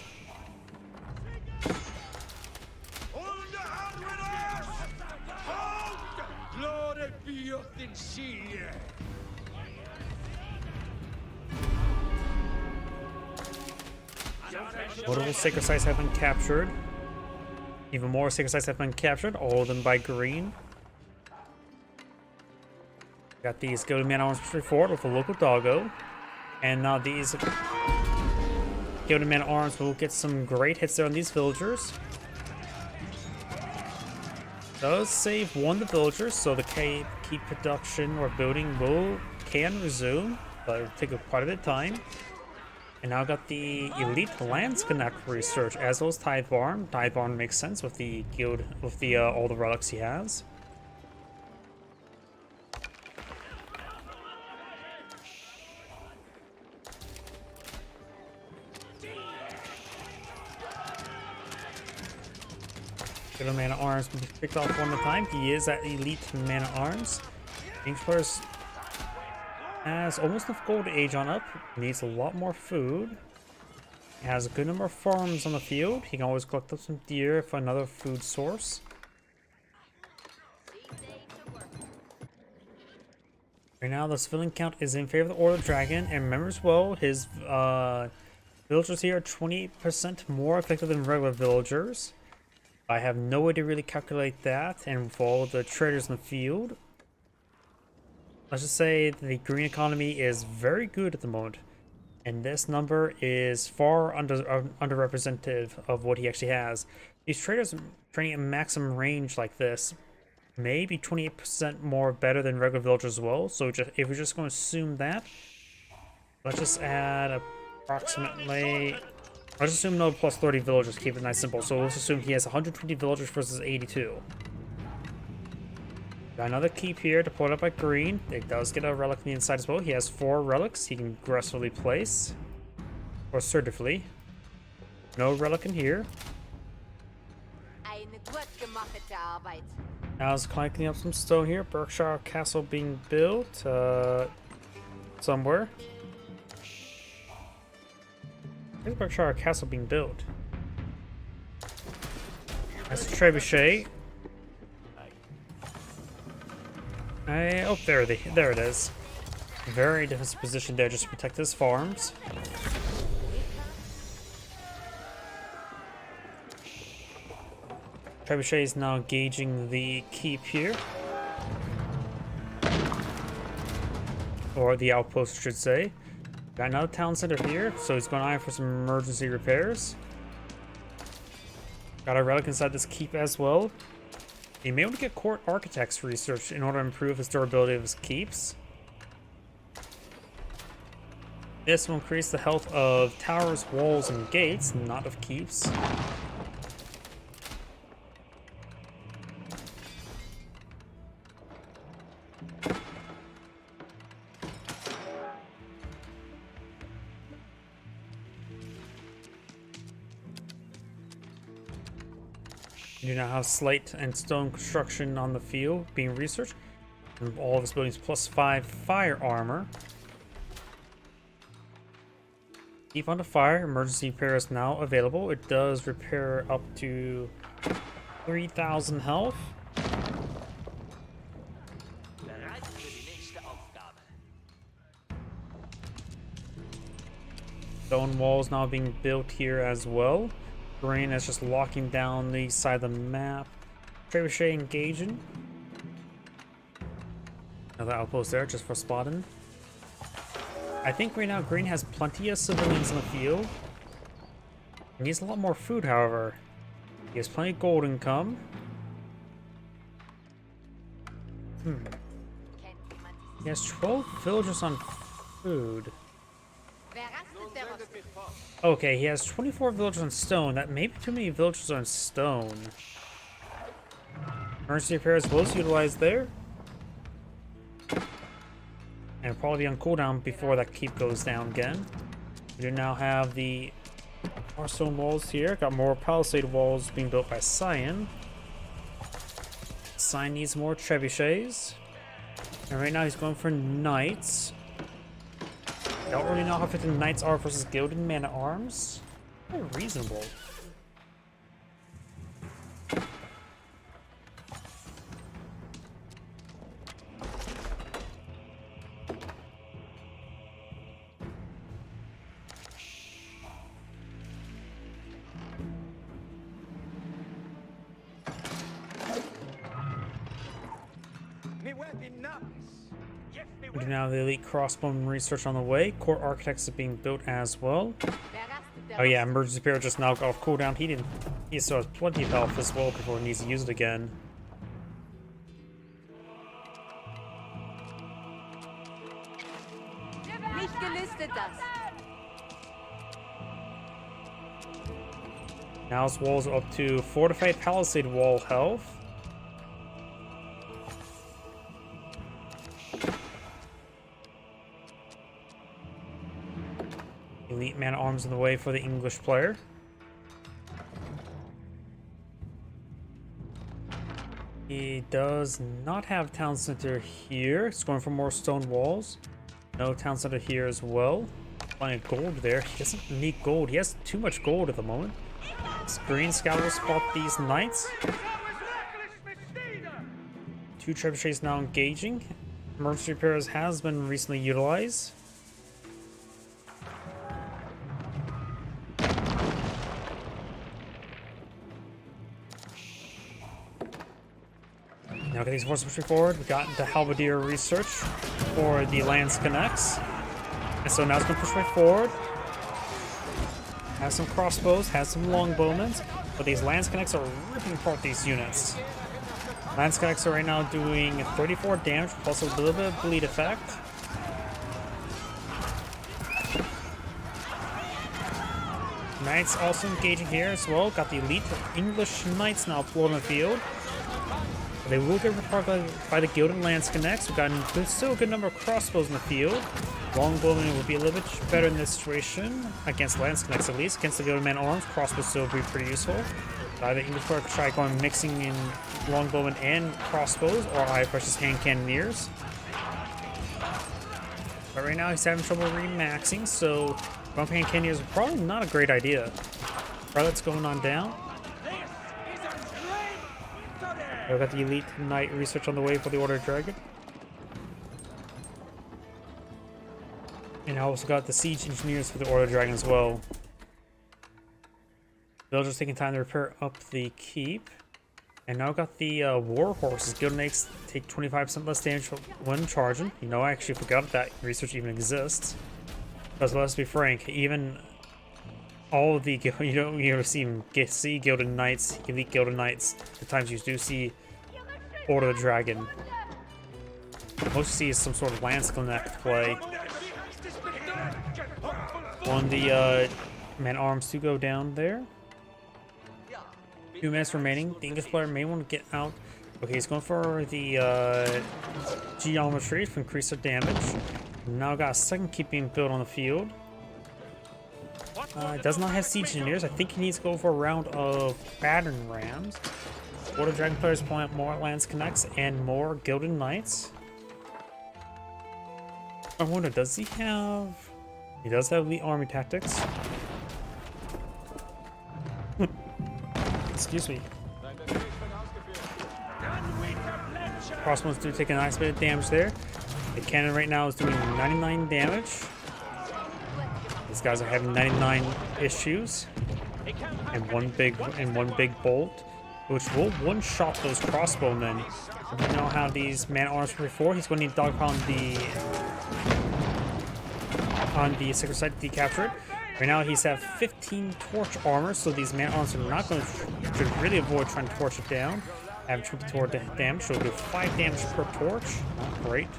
Multiple sacred sites have been captured. Even more sacred sites have been captured, all of them by green. Got these Gilded Man-at-Arms forward with a local doggo. And now these Gilded Man-at-Arms will get some great hits there on these villagers. Does save 1 of the villagers, so the keep production or building can resume, but it'll take quite a bit of time. And now got the Elite Lands Connect research, as well as Tithe Barn. Tithe Barn makes sense with the guild, with the all the relics he has. Gilded Man-at-Arms can be picked off one at a time. He is at Elite Man-at-Arms. English players has almost enough gold to age on up. Needs a lot more food. He has a good number of farms on the field. He can always collect up some deer for another food source. Right now, the civilian count is in favor of the Order Dragon, and remember as well, his villagers here are 28% more effective than regular villagers. I have no way to really calculate that, and with all the traders in the field, let's just say the green economy is very good at the moment, and this number is far underrepresentative of what he actually has. These traders trading at maximum range like this may be 28% more better than regular villagers as well. So if we're just going to assume that, let's just add approximately. Let's assume no plus 30 villagers, keep it nice simple. So let's assume he has 120 villagers versus 82. Got another keep here to pull it up by green. It does get a relic on the inside as well. He has 4 relics he can aggressively place. Or assertively. No relic in here. Now it's collecting up some stone here. Berkshire Castle being built somewhere. Where's Berkshire Castle being built? That's a trebuchet. Oh, there it is. Very defensive position there just to protect his farms. Trebuchet is now engaging the keep here. Or the outpost, I should say. Got another town center here, so he's going to eye for some emergency repairs. Got a relic inside this keep as well. He may want to get court architects research in order to improve his durability of his keeps. This will increase the health of towers, walls, and gates, not of keeps. You now have slate and stone construction on the field being researched. And all of his buildings +5 fire armor. Keep on the fire. Emergency repair is now available. It does repair up to 3,000 health. Stone walls now being built here as well. Terrain is just locking down the side of the map. Trebuchet engaging. Another outpost there just for spotting. I think right now Green has plenty of civilians in the field. He needs a lot more food, however. He has plenty of gold income. He has 12 villagers on food. Okay, he has 24 villagers on stone. That may be too many villagers on stone. Emergency repairs was utilized there. And probably on cooldown before that keep goes down again. We do now have the more stone walls here. Got more palisade walls being built by Cyan. Cyan needs more trebuchets. And right now he's going for knights. I don't really know how effective knights are versus gilded man-at-arms. Very reasonable. We do now have the elite crossbowman research on the way. Core architects are being built as well. Oh yeah, emergency repair just now got off cooldown. He still has plenty of health as well before he needs to use it again. Now his walls are up to fortified palisade wall health. Elite man-at-arms in the way for the English player. He does not have town center here. He's going for more stone walls. No town center here as well. Plenty of gold there. He doesn't need gold. He has too much gold at the moment. This green scout will spot these knights. 2 trebuchets now engaging. Emergency repairs has been recently utilized. Now get these forces pushing forward. We got the halberdier research for the Lance Connects. And so now it's going to push right forward. Has some crossbows, has some longbowmen, but these Lance Connects are ripping apart these units. Lance Connects are right now doing 34 damage plus a little bit of bleed effect. Knights also engaging here as well. Got the elite English Knights now floating on the field. They will get repaired by the Gilded Lance Connects. We've got still a good number of crossbows in the field. Longbowmen would be a little bit better in this situation, against Lance Connects at least. Against the Gilded Man-at-arms, crossbows still would be pretty useful. The English player could try going mixing in longbowmen and crossbows, or eye versus hand cannoneers. But right now he's having trouble remaxing, so bump hand cannoneers are probably not a great idea. Prelate's going on down. We've got the elite knight research on the way for the Order of Dragon. And I also got the siege engineers for the Order of Dragon as well. Villagers taking time to repair up the keep. And now got the War Horses. Gilded Knights take 25% less damage when charging. You know, I actually forgot that research even exists. Because let's be frank, even all of the see Gilded Knights, Elite Gilded Knights, the times you do see Order of the Dragon. Most you see is some sort of Lance Connect play. One of the man-arms to go down there. 2 minutes remaining. The English player may want to get out. Okay, he's going for the geometry to increase their damage. Now got a second keep being built on the field. Does not have siege engineers. I think he needs to go for a round of battering rams. Order Dragon players pulling out more Lance Connects and more Gilded Knights. I wonder, does he have... He does have the army tactics. Excuse me. Crossbows do take a nice bit of damage there. The cannon right now is doing 99 damage. These guys are having 99 issues. And one big bolt, which will one-shot those crossbowmen. You know how these man-arms were before? He's going to need dogpile on the Sacred Site to decapture it. Right now he's at 15 torch armor, so these man-arms are not going to really avoid trying to torch it down. Have 20 torch damage, so we'll do 5 damage per torch. Not great.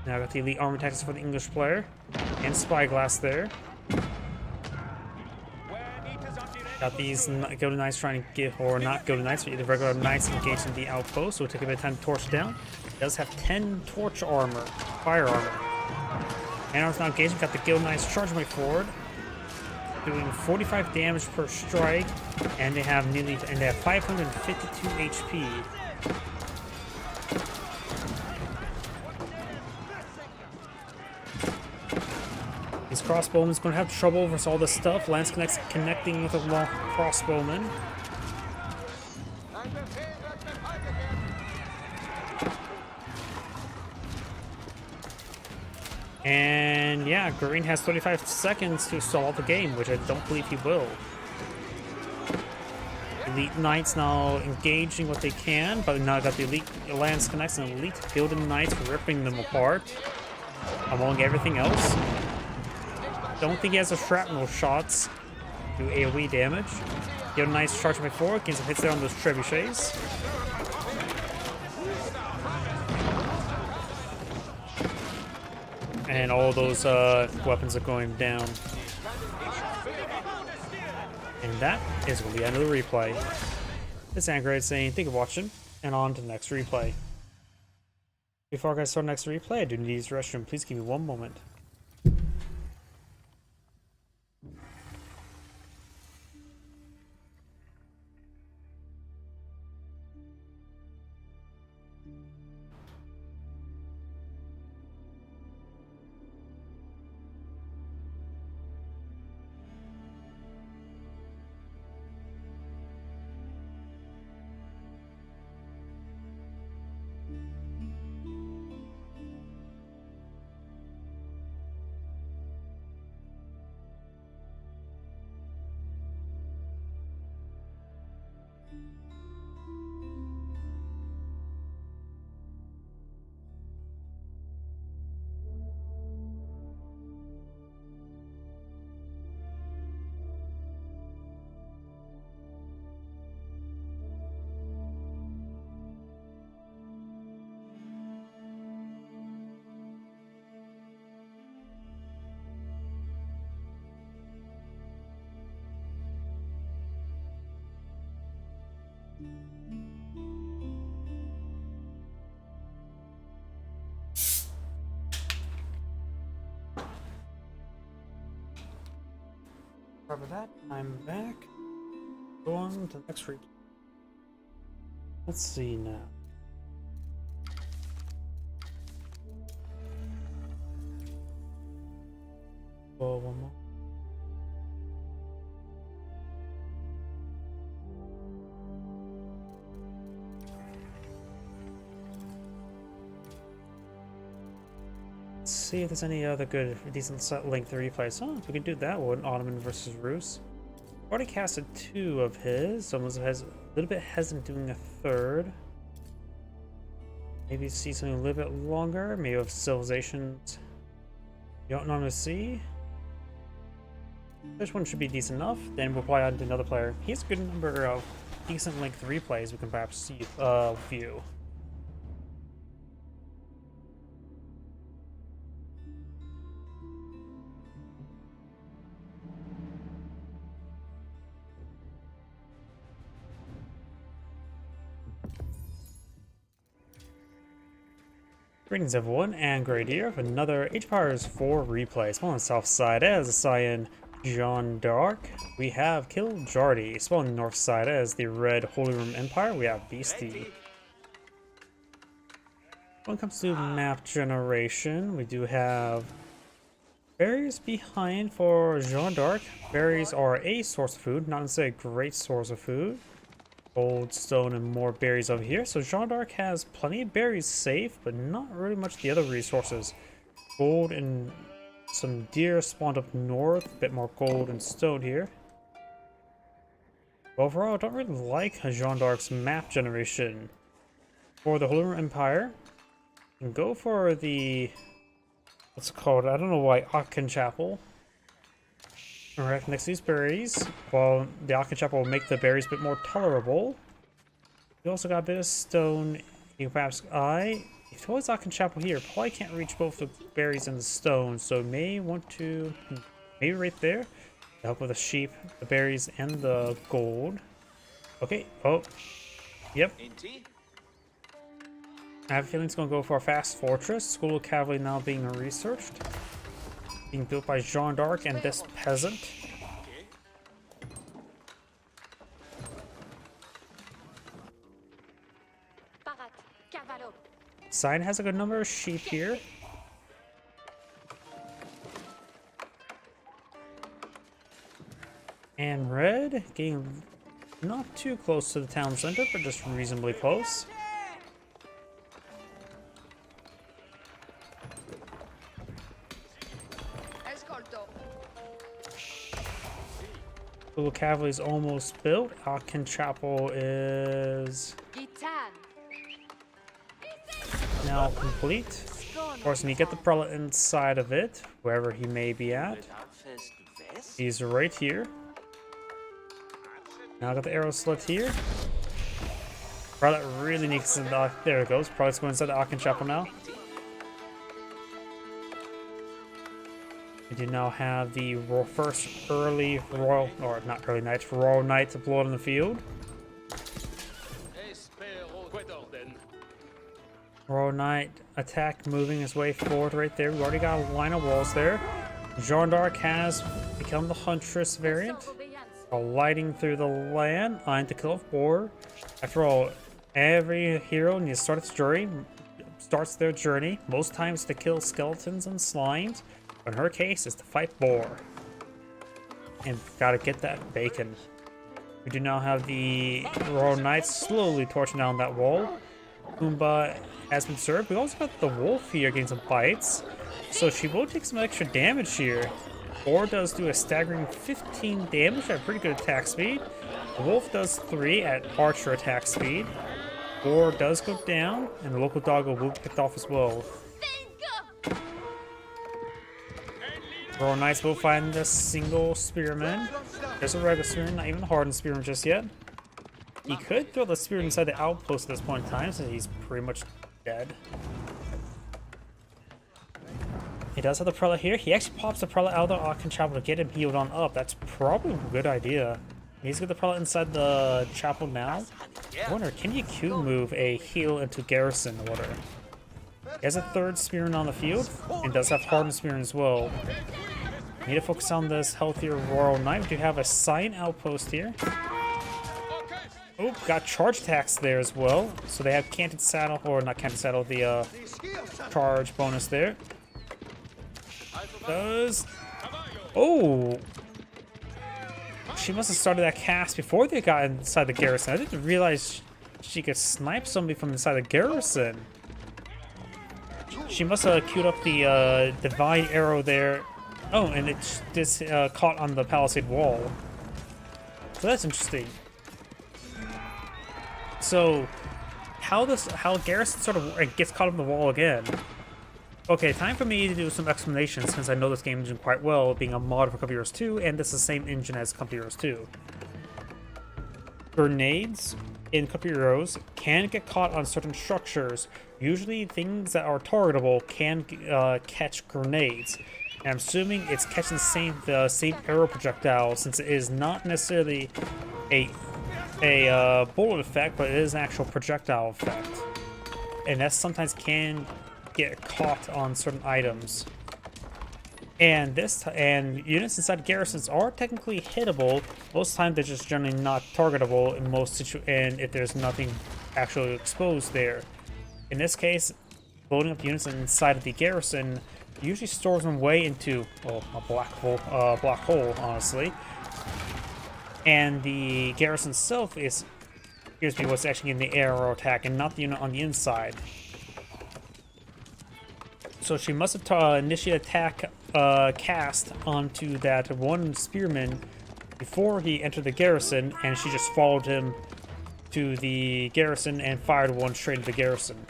Now I got the elite armor tactics for the English player. And spyglass there. Got these Gilded Knights trying to get, or not Gilded Knights, but either regular Knights engaged in the outpost, so it'll take a bit of time to torch down. It does have 10 torch armor, fire armor. Man-arms not engaging, got the Gilded Knights charging way forward, doing 45 damage per strike, and they have 552 HP. These crossbowmen's gonna have trouble with all this stuff. Lance Connects connecting with a long crossbowman. And yeah, Green has 35 seconds to stall out the game, which I don't believe he will. Elite Knights now engaging what they can, but now got the Elite Lance Connects and Elite Gilded Knights ripping them apart among everything else. Don't think he has the shrapnel shots do AoE damage. Gilded Knights charging by 4, getting some hits there on those trebuchets. And all those weapons are going down. And that is going to be the end of the replay. This is Anchorhead saying thank you for watching, and on to the next replay. Before I start the next replay, I do need to use the restroom. Please give me one moment. Cover that. I'm back. Go on to the next replay. Let's see now. Oh, one more. Let's see if there's any other good, decent length replays. Oh, we can do that one. Ottoman versus Rus. Already casted 2 of his, so almost has a little bit hesitant doing a 3rd. Maybe see something a little bit longer, maybe of civilizations you don't normally see. This one should be decent enough. Then we'll play on to another player. He has a good number of decent length replays we can perhaps see view. Greetings everyone, and Great here with another Age of Empires 4 replay. Spawn on the south side as the Cyan Jeanne d'Arc. We have Kill Jardy. Spawn on the north side as the Red Holy Room Empire. We have Beastie. When it comes to map generation, we do have berries behind for Jeanne d'Arc. Berries are a source of food, not necessarily a great source of food. Gold, stone, and more berries over here. So Jeanne d'Arc has plenty of berries safe, but not really much of the other resources. Gold and some deer spawned up north. A bit more gold and stone here. Overall, I don't really like Jeanne d'Arc's map generation. For the Holy Room Empire, you can go for the... what's it called? I don't know why. Aachen Chapel. Alright, next to these berries, while the Aachen Chapel will make the berries a bit more tolerable. We also got a bit of stone. You can perhaps if you Aachen Chapel here, probably can't reach both the berries and the stone, so may want to maybe right there to help with the sheep, the berries, and the gold. Okay, oh, yep. I have a feeling it's gonna go for a fast fortress. School of Cavalry now being researched. Being built by Jeanne d'Arc and this peasant. Cyan has a good number of sheep here. And Red getting not too close to the town center, but just reasonably close. Little Cavalry is almost built. Aachen Chapel is now complete. Of course, when you get the prelate inside of it, wherever he may be at, he's right here. Now I got the arrow slit here. Prelate really needs to. There it goes. Prelate's going inside the Aachen Chapel now. We do now have the first early royal, or not early knights, royal knight deployed in the field. Royal knight attack moving his way forward right there. We already got a line of walls there. Jeanne d'Arc has become the huntress variant. Lighting through the land, eyeing to kill off boar. After all, every hero needs to starts their journey, most times to kill skeletons and slimes. In her case, is to fight boar. And gotta get that bacon. We do now have the Royal Knights slowly torching down that wall. Pumbaa has been served. We also got the wolf here getting some bites. So she will take some extra damage here. Boar does do a staggering 15 damage at pretty good attack speed. The wolf does 3 at archer attack speed. Boar does go down, and the local doggo will be picked off as well. Royal Knights will find the single spearman. There's a regular spearman, not even a hardened spearman just yet. He could throw the spear inside the outpost at this point in time, since he's pretty much dead. He does have the prelate here. He actually pops the prelate out of the Aachen Chapel to get him healed on up. That's probably a good idea. He's got the prelate inside the chapel now. I wonder, can you Q move a heal into garrison order? He has a third spearman on the field, and does have hardened spearman as well. Need to focus on this healthier Royal Knight. We do have a Cyan outpost here. Oh, got charge attacks there as well. So they have canted saddle, or not canted saddle, the charge bonus there. Oh! She must have started that cast before they got inside the garrison. I didn't realize she could snipe somebody from inside the garrison. She must have queued up the divine arrow there. Oh, and it just caught on the palisade wall. So that's interesting. So how Garrison sort of gets caught up in the wall again. Okay, time for me to do some explanations since I know this game engine quite well, being a mod for Company Heroes 2, and this is the same engine as Company Heroes 2. Grenades in Company Heroes can get caught on certain structures. Usually things that are targetable can catch grenades. And I'm assuming it's catching the same arrow projectile, since it is not necessarily a bullet effect, but it is an actual projectile effect. And that sometimes can get caught on certain items. And units inside garrisons are technically hittable. Most of the time they're just generally not targetable in most and if there's nothing actually exposed there. In this case, loading up units inside of the garrison usually stores them way into a black hole, honestly. And the garrison itself appears to be what's actually in the arrow attack and not the unit on the inside. So she must have initiated attack cast onto that one spearman before he entered the garrison, and she just followed him to the garrison and fired one straight into the garrison.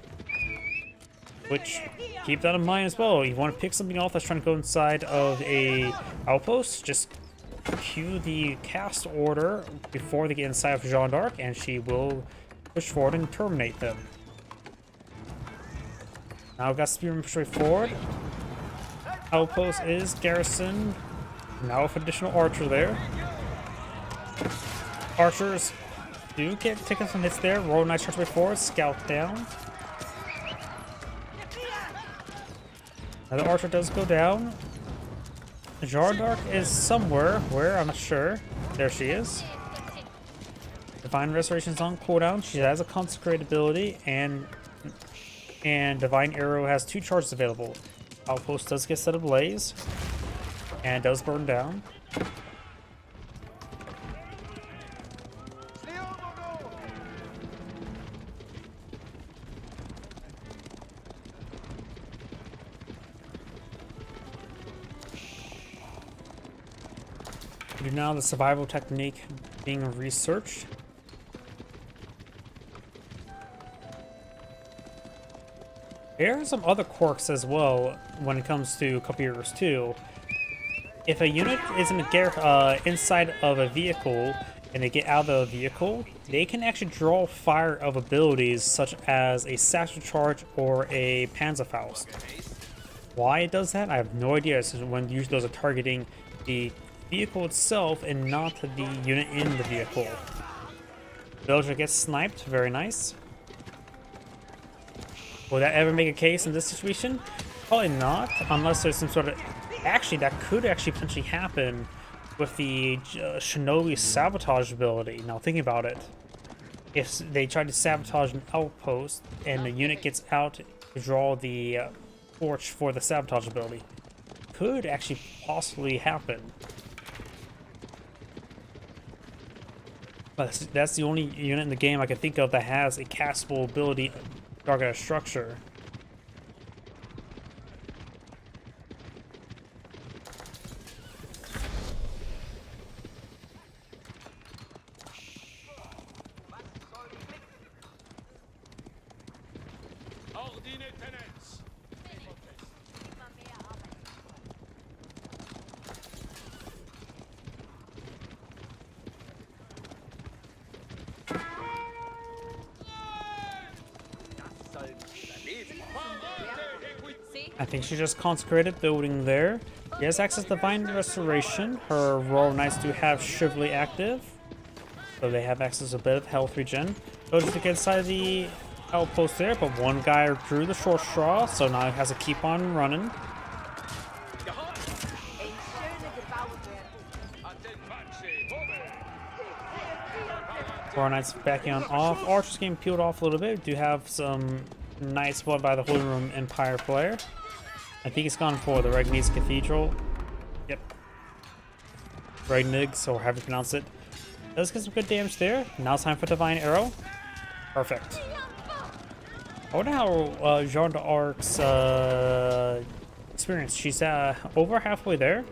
Which, keep that in mind as well. You want to pick something off that's trying to go inside of a outpost, just cue the cast order before they get inside of Jeanne d'Arc, and she will push forward and terminate them. Now we've got spearmen straight forward. Outpost is garrison. Now with additional archer there. Archers do get taking some hits there. Royal Knights straight forward. Scout down. Another archer does go down. Jeanne d'Arc is somewhere. Where? I'm not sure. There she is. Divine Restoration is on cooldown. She has a consecrate ability, and Divine Arrow has 2 charges available. Outpost does get set ablaze and does burn down. Now the survival technique being researched. There are some other quirks as well when it comes to Company Heroes 2. If a unit is inside of a vehicle and they get out of the vehicle, they can actually draw fire of abilities such as a Satchel Charge or a Panzerfaust. Why it does that, I have no idea. It's when usually those are targeting the vehicle itself and not the unit in the vehicle. Villager gets sniped, very nice. Will that ever make a case in this situation? Probably not, unless there's some sort of... Actually, that could actually potentially happen with the Shinobi Sabotage ability. Now, thinking about it, if they try to sabotage an outpost and the unit gets out to draw the torch for the Sabotage ability, could actually possibly happen. But that's the only unit in the game I can think of that has a castable ability target a structure. I think she just consecrated building there. She has access to Divine Restoration. Her Royal Knights do have Chivalry active, so they have access to a bit of health regen. Goes to get inside the outpost there, but one guy drew the short straw, so now he has to keep on running. Royal Knights backing on off. Archers getting peeled off a little bit. Do have some nice blood by the Holy Room Empire player. I think he's gone for the Regniz Cathedral. Yep. Regniz, or however you pronounce it. Does get some good damage there. Now it's time for Divine Arrow. Perfect. I wonder how Jeanne d'Arc's experience. She's over halfway there.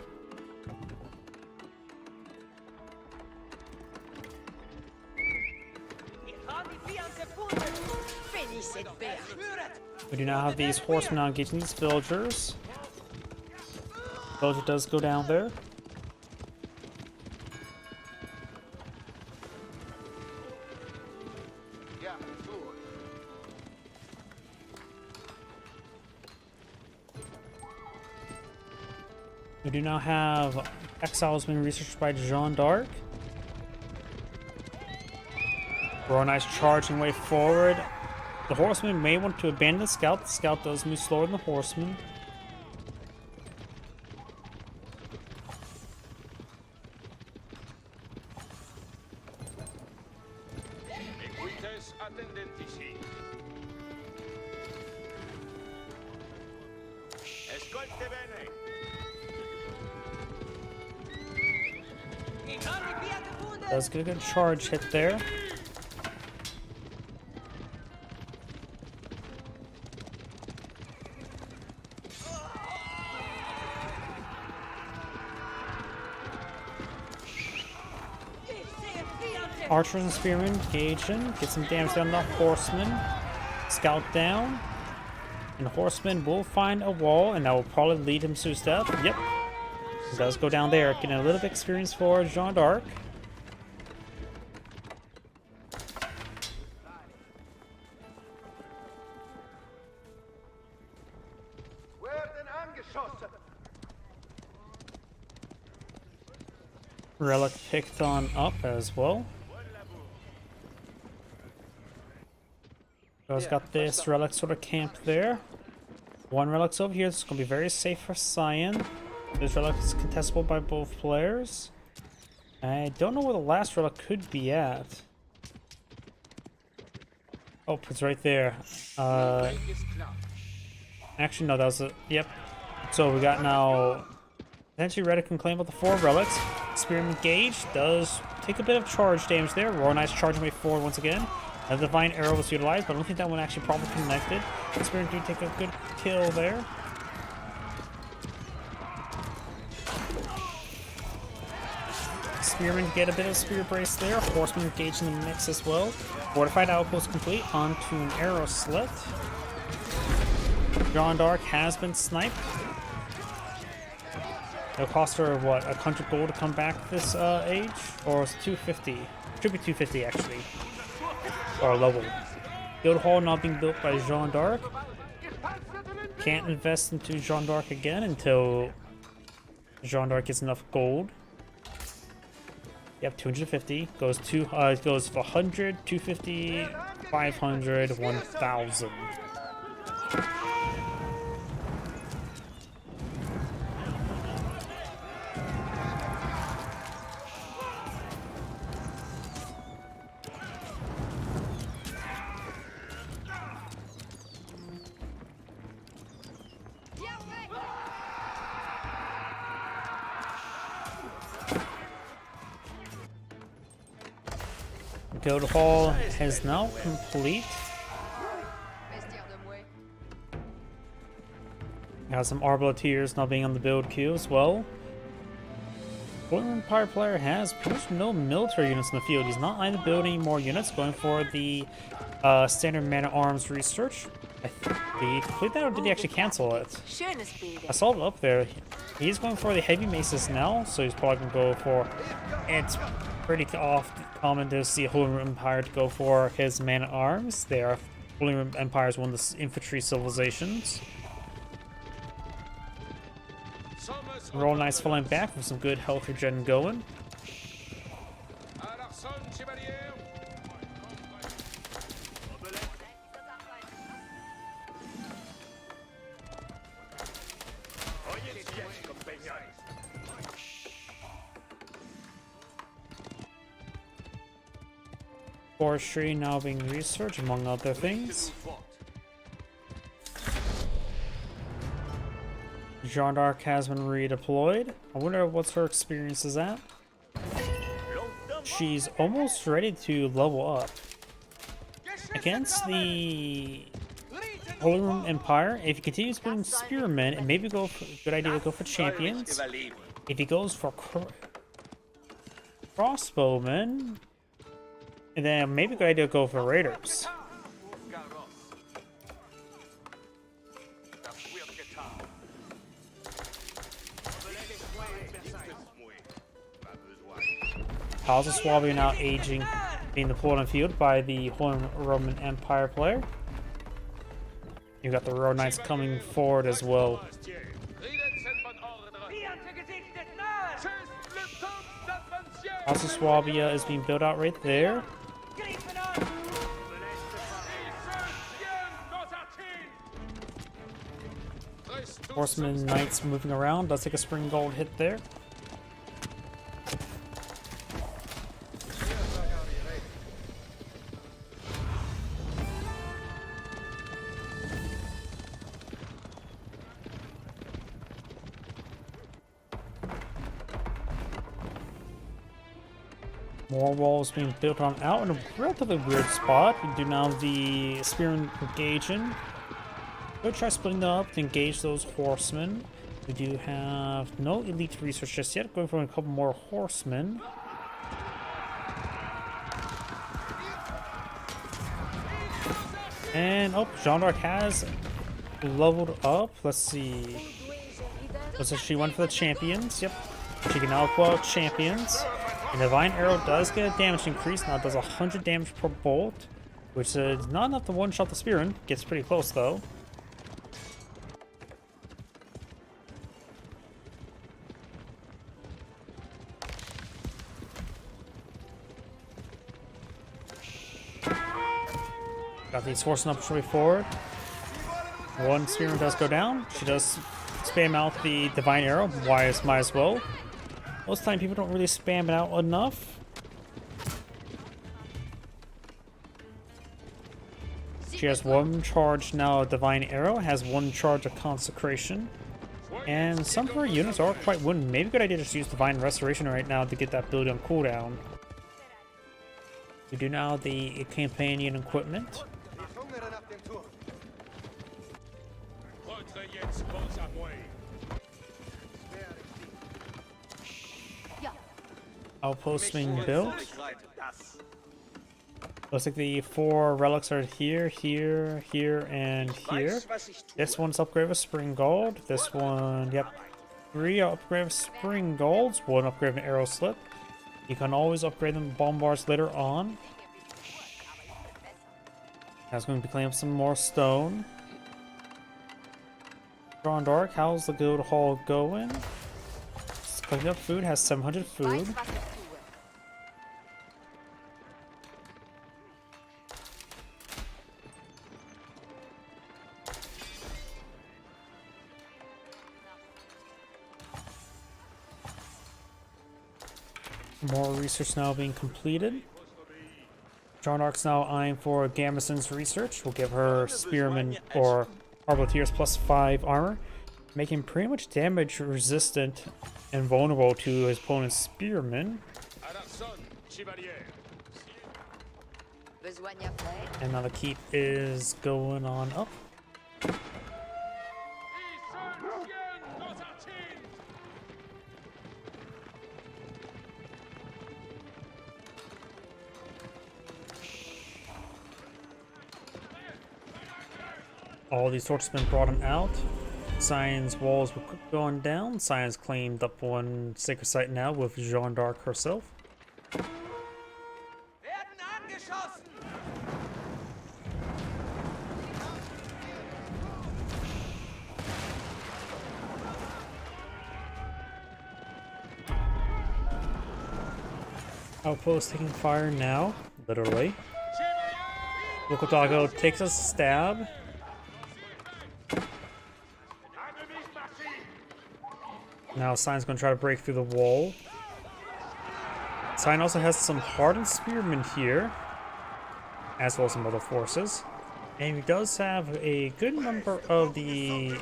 We do now have these horsemen now engaging these villagers. Villager does go down there. We do now have exiles being researched by Jeanne d'Arc. Royal Knights charging way forward. The horseman may want to abandon the scout. The scout does move slower than the horseman. Does get a good charge hit there. Archer and Spearman engaging. Get some damage on the Horseman. Scout down. And the Horseman will find a wall, and that will probably lead him to his death. Yep. He does go down there. Getting a little bit of experience for Jeanne d'Arc. Relic picked on up as well. Guys got this relic sort of camp there. One relic's over here. This is going to be very safe for Cyan. This relic is contestable by both players. I don't know where the last relic could be at. Oh, it's right there. Actually, no, that was a... Yep. So we got now... Potentially Reddick can claim up the 4 relics. Spearman Gage does take a bit of charge damage there. Royal Knights charging way forward once again. The Divine Arrow was utilized, but I don't think that one actually properly connected. Spearman do take a good kill there. Spearman get a bit of spear brace there. Horseman engaged in the mix as well. Fortified outpost complete onto an arrow slit. Jeanne d'Arc has been sniped. It'll cost her, what, 100 gold to come back this age? Or is it 250? Should be 250 actually. Or level. Guild Hall now being built by Jeanne d'Arc. Can't invest into Jeanne d'Arc again until Jeanne d'Arc gets enough gold. Yep, 250. Goes goes for 100, 250, 500, 1000. Guild Hall is now complete. Got some Arbaletiers now being on the build queue as well. Golden Empire player has pretty much no military units in the field. He's not either building more units, going for the standard man-at-arms research. Did he complete that or did he actually cancel it? I saw it up there. He's going for the heavy maces now, so he's probably going to go for... It's pretty common to see Holy Empire to go for his man-at-arms. Holy Empire is one of the infantry civilizations. Roll nice falling back with some good health regen going. Forestry now being researched, among other things. Jeanne d'Arc has been redeployed. I wonder what's her experience is at. She's almost ready to level up. Against the Holy Room Empire, if he continues building spearmen, and maybe good idea to go for champions. If he goes for crossbowmen, and then maybe a good idea to go for raiders. House of Swabia now aging, being deployed on field by the Holy Roman Empire player. You got the Royal Knights coming forward as well. House of Swabia is being built out right there. Horsemen, Knights moving around. Does take a Spring Gold hit there. More walls being built on out in a relatively weird spot. We do now the Spearmen engaging. Go try splitting them up to engage those horsemen. We do have no elite research just yet. Going for a couple more horsemen. And oh, Jeanne d'Arc has leveled up. Let's see. Looks like she went for the champions. Yep. She can now pull out champions. And Divine Arrow does get a damage increase. Now it does 100 damage per bolt, which is not enough to one-shot the Spearman. Gets pretty close though. Got these horses up straight forward. One Spearman does go down. She does spam out the Divine Arrow. Might as well. Most of the time people don't really spam it out enough. She has one charge now, Divine Arrow, has one charge of Consecration. And some of her units are quite wounded. Maybe a good idea to just use Divine Restoration right now to get that ability on cooldown. We do now the companion equipment. Outpost being built. Looks like the 4 relics are here, here, here, and here. This one's upgrade with Spring Gold. This one, yep. 3 upgrade with Spring Golds. 1 upgrade with Arrow Slip. You can always upgrade them with Bombards later on. I was going to be cleaning up some more stone. Jeanne d'Arc, how's the guild hall going? Cleaning up food, has 700 food. More research now being completed. Jeanne d'Arc's now eyeing for Gamison's research. We'll give her Spearman or Arbaletiers +5 armor, making pretty much damage resistant and vulnerable to his opponent's Spearman. And now the keep is going on up. All these torches have been brought out. Sion's walls were going down. Sion's claimed up one sacred site now with Jeanne d'Arc herself. Outpost taking fire now, literally. Local Doggo takes a stab. Now Sion's going to try to break through the wall. Sion also has some hardened spearmen here, as well as some other forces. And he does have a good number of the...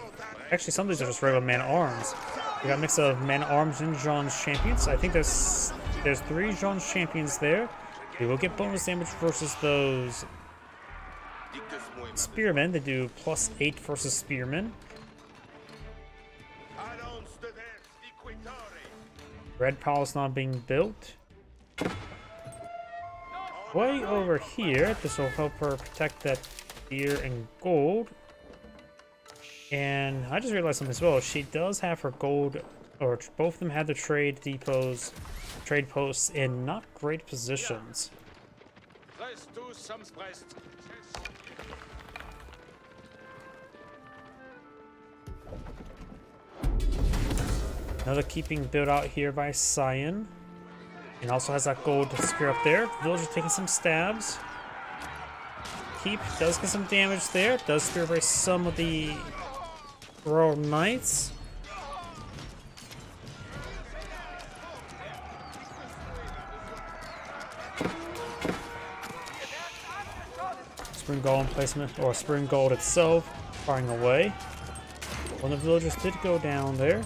Actually, some of these are just regular man-at-arms. We got a mix of man-at-arms and Jeanne's champions. I think there's 3 Jeanne's champions there. They will get bonus damage versus those spearmen. They do +8 versus spearmen. Red Palace not being built. Way over here, this will help her protect that deer and gold. And I just realized something as well. She does have her gold, or both of them have the trade depots, trade posts in not great positions. Another keeping built out here by Cyan. And also has that gold spear up there. Villager taking some stabs. Keep does get some damage there. Does spear away some of the Royal Knights. Spring Gold placement, or Spring Gold itself, firing away. One of the villagers did go down there.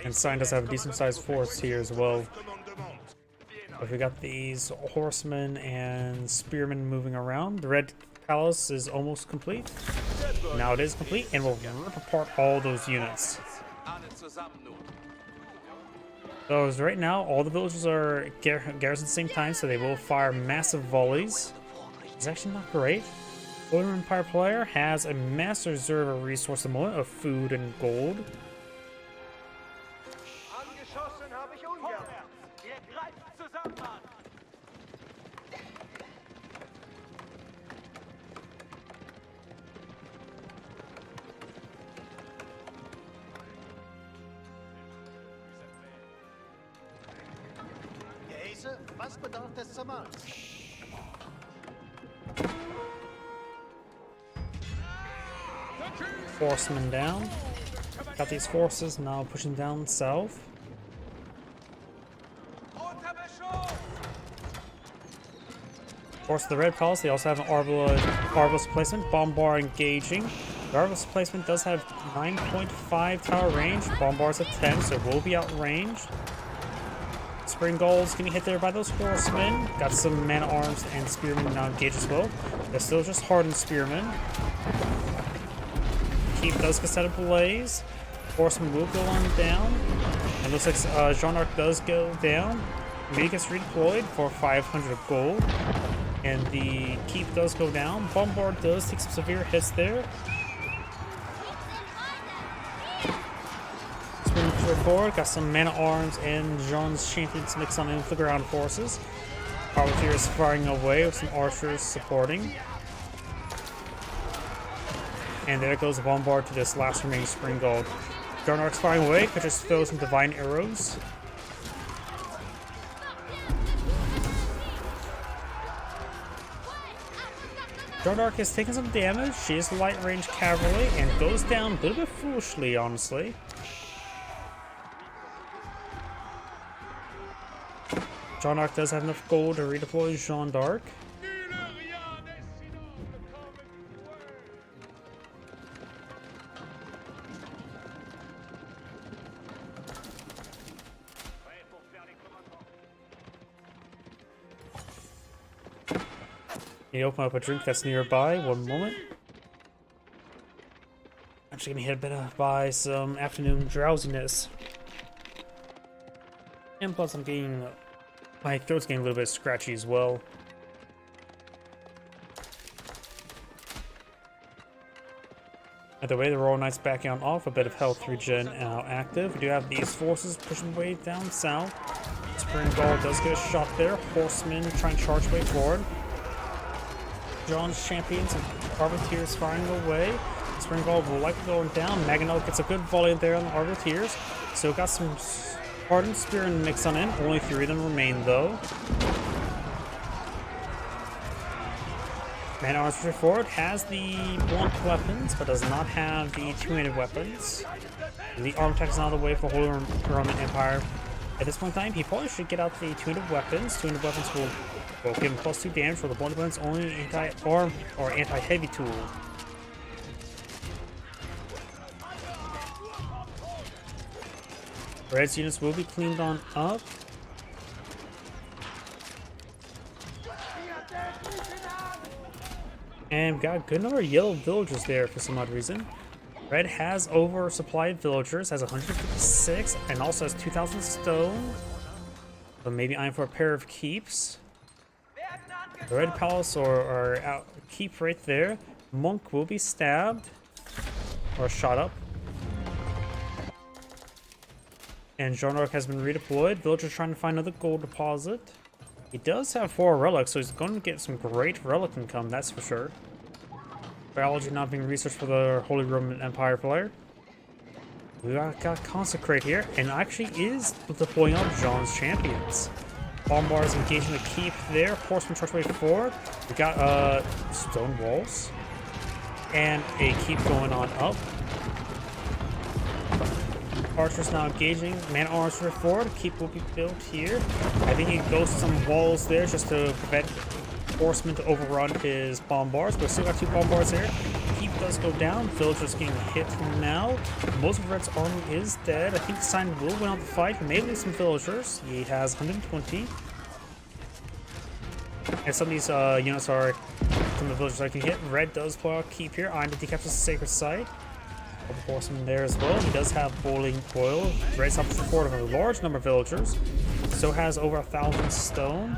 And Cyan does have a decent sized force here as well. But we got these horsemen and spearmen moving around. The Red Palace is almost complete. Now it is complete, and we'll rip apart all those units. So as right now, all the villagers are garrisoned at the same time, so they will fire massive volleys. It's actually not great. Golden Empire player has a massive reserve of resource at the moment of food and gold. Was bedarf des Zermahls? Horsemen down. Got these forces now pushing down south. Of course, the Red Palace, they also have an Arbalest placement. Bombard engaging. The Arbalest placement does have 9.5 tower range. Bombard's at 10, so it will be outranged. Spring Gold's getting hit there by those horsemen. Got some man arms and spearmen now engaged as well. They're still just hardened spearmen. Keep does get set ablaze. Horsemen will go on down. And looks like Jean d'Arc does go down. Maybe gets redeployed for 500 gold. And the keep does go down. Bombard does take some severe hits there. Forward, got some man arms and Jean's champions mixed on in with the ground forces. Privateer is firing away with some archers supporting. And there goes the bombard to this last remaining Spring Gold. Jean d'Arc's firing away, could just throw some divine arrows. Jean d'Arc is taking some damage. She is light range cavalry and goes down a little bit foolishly, honestly. Jean d'Arc does have enough gold to redeploy Jean d'Arc. You open up a drink that's nearby. One moment. I'm just gonna hit a bit by some afternoon drowsiness. And plus I'm getting... my throat's getting a little bit scratchy as well. Either way, the Royal Knights backing on off. A bit of health regen now active. We do have these forces pushing way down south. Spring Gold does get a shot there. Horsemen trying to charge way forward. John's champions and Privateers firing away. Spring Gold will likely go down. Maganel gets a good volley there on the Privateers. So got some hardened spear and mix on in. Only 3 of them remain though. Man Arms pushing forward has the blunt weapons, but does not have the two-handed weapons. The arm attack is not the way for the Holy Roman Empire. At this point in time, he probably should get out the two-handed weapons. Two-handed weapons will give him +2 damage, for the blunt weapons only anti-arm or anti-heavy tool. Red's units will be cleaned on up. And we got a good number of yellow villagers there for some odd reason. Red has oversupplied villagers, has 156, and also has 2,000 stone. So maybe eyeing for a pair of keeps. The Red Palace or keep right there. Monk will be stabbed or shot up. And Jarnark has been redeployed. Villager trying to find another gold deposit. He does have 4 relics, so he's going to get some great relic income, that's for sure. Biology not being researched for the Holy Roman Empire player. We got Consecrate here, and actually is deploying out John's champions. Bombard's engaging the keep there. Horseman charge way forward. We got stone walls. And a keep going on up. Archers now engaging. Man archer forward. Keep will be built here. I think he goes to some walls there just to prevent horsemen to overrun his bombards. But still got 2 bombards here. Keep does go down. Villagers getting hit now. Most of Red's army is dead. I think Sign will win out the fight. He may lose some villagers. He has 120. And some of these units are from the villagers I can hit. Red does pull out Keep here. Iron decaptures the sacred site. Of horsemen there as well. He does have boiling oil. Red's up support of a large number of villagers. So has over 1,000 stone.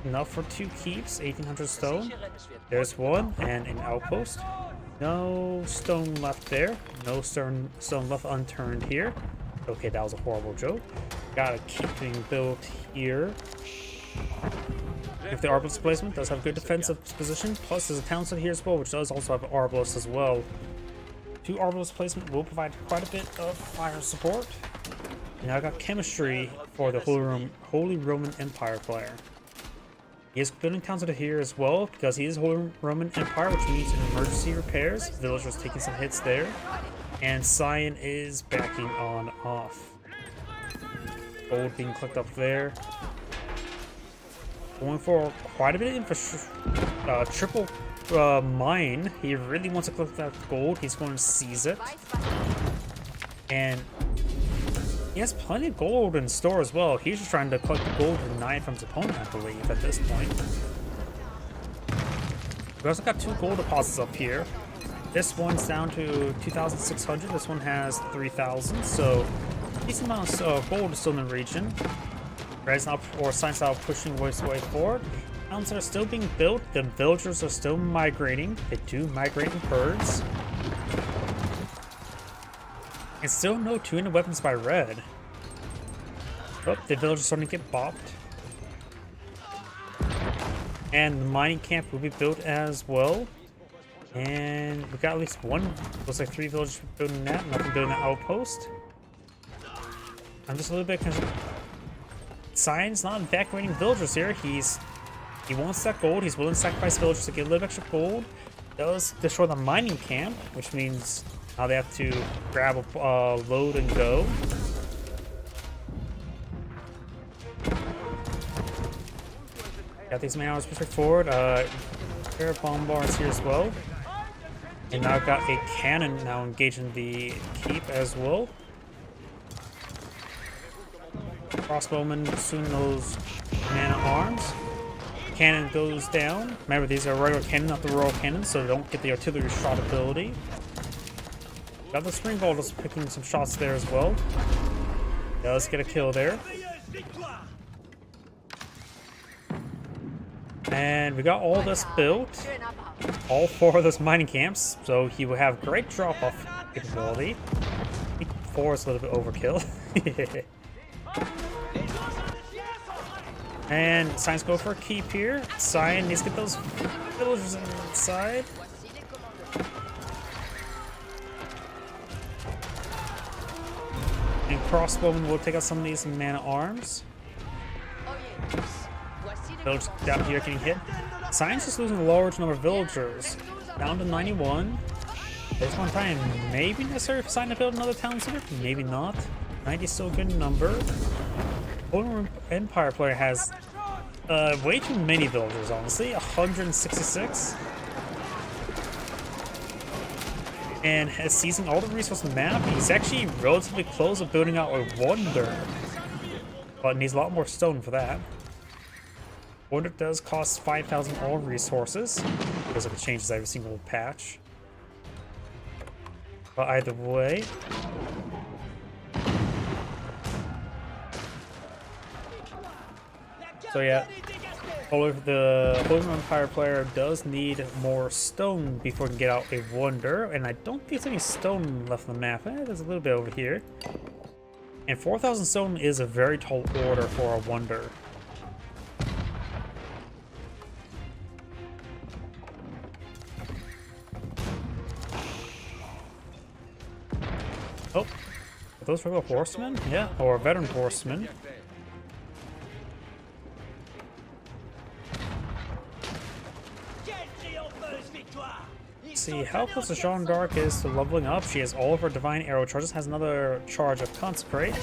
Enough for 2 keeps, 1,800 stone. There's one, and an outpost. No stone left there. No stone left unturned here. Okay, that was a horrible joke. Got a keep being built here. If the Arbalest placement does have good defensive position, plus there's a town center here as well, which does also have Arbalest as well. 2 Arbalest placement will provide quite a bit of fire support. And I got chemistry for the Holy Roman Empire player. He is building town center here as well because he is Holy Roman Empire, which means emergency repairs. Villagers taking some hits there. And Cyan is backing on off. Gold being clicked up there. Going for quite a bit of infrastructure. Triple mine. He really wants to collect that gold. He's going to seize it. And he has plenty of gold in store as well. He's just trying to collect the gold denied from his opponent, I believe, at this point. We also got 2 gold deposits up here. This one's down to 2,600. This one has 3,000. So decent amount of gold is still in the region. Red's now, or Science now pushing his way forward. Towns are still being built. The villagers are still migrating. They do migrate in herds. And still no 200 weapons by Red. Oh, the villagers are starting to get bopped. And the mining camp will be built as well. And we got at least one, looks like 3 villagers building that, nothing building that outpost. I'm just a little bit concerned. Cyan's not evacuating villagers here. He wants that gold. He's willing to sacrifice villagers to get a little extra gold. Does destroy the mining camp, which means now they have to grab a load and go. Got these man hours pushed forward. Pair of bombards here as well. And now I've got a cannon now engaging the keep as well. Crossbowmen soon those man-at-arms. Cannon goes down. Remember, these are regular cannon, not the royal cannon, so they don't get the artillery shot ability. Got the spring ball just picking some shots there as well. Does get a kill there. And we got all this built. All 4 of those mining camps, so he will have great drop-off capability. I think 4 is a little bit overkill. And Cyan's go for a keep here. Cyan needs to get those villagers inside. And Crossbowman will take out some of these man-at-arms. Villagers down here getting hit. Cyan's just losing a large number of villagers. Down to 91. This one time, maybe necessary for Cyan to build another town center? Maybe not. 90 is still a good number. Holy Empire player has way too many villagers, honestly. 166. And has seizing all the resources on the map. He's actually relatively close to building out a wonder. But needs a lot more stone for that. Wonder does cost 5,000 all resources. Because of the changes every single patch. But either way. So yeah, the Holy Empire player does need more stone before he can get out a wonder, and I don't think there's any stone left on the map. There's a little bit over here. And 4,000 stone is a very tall order for a wonder. Oh, are those regular horsemen? Yeah, or veteran horsemen. See how close Jeanne d'Arc is to leveling up. She has all of her divine arrow charges, has another charge of consecrate.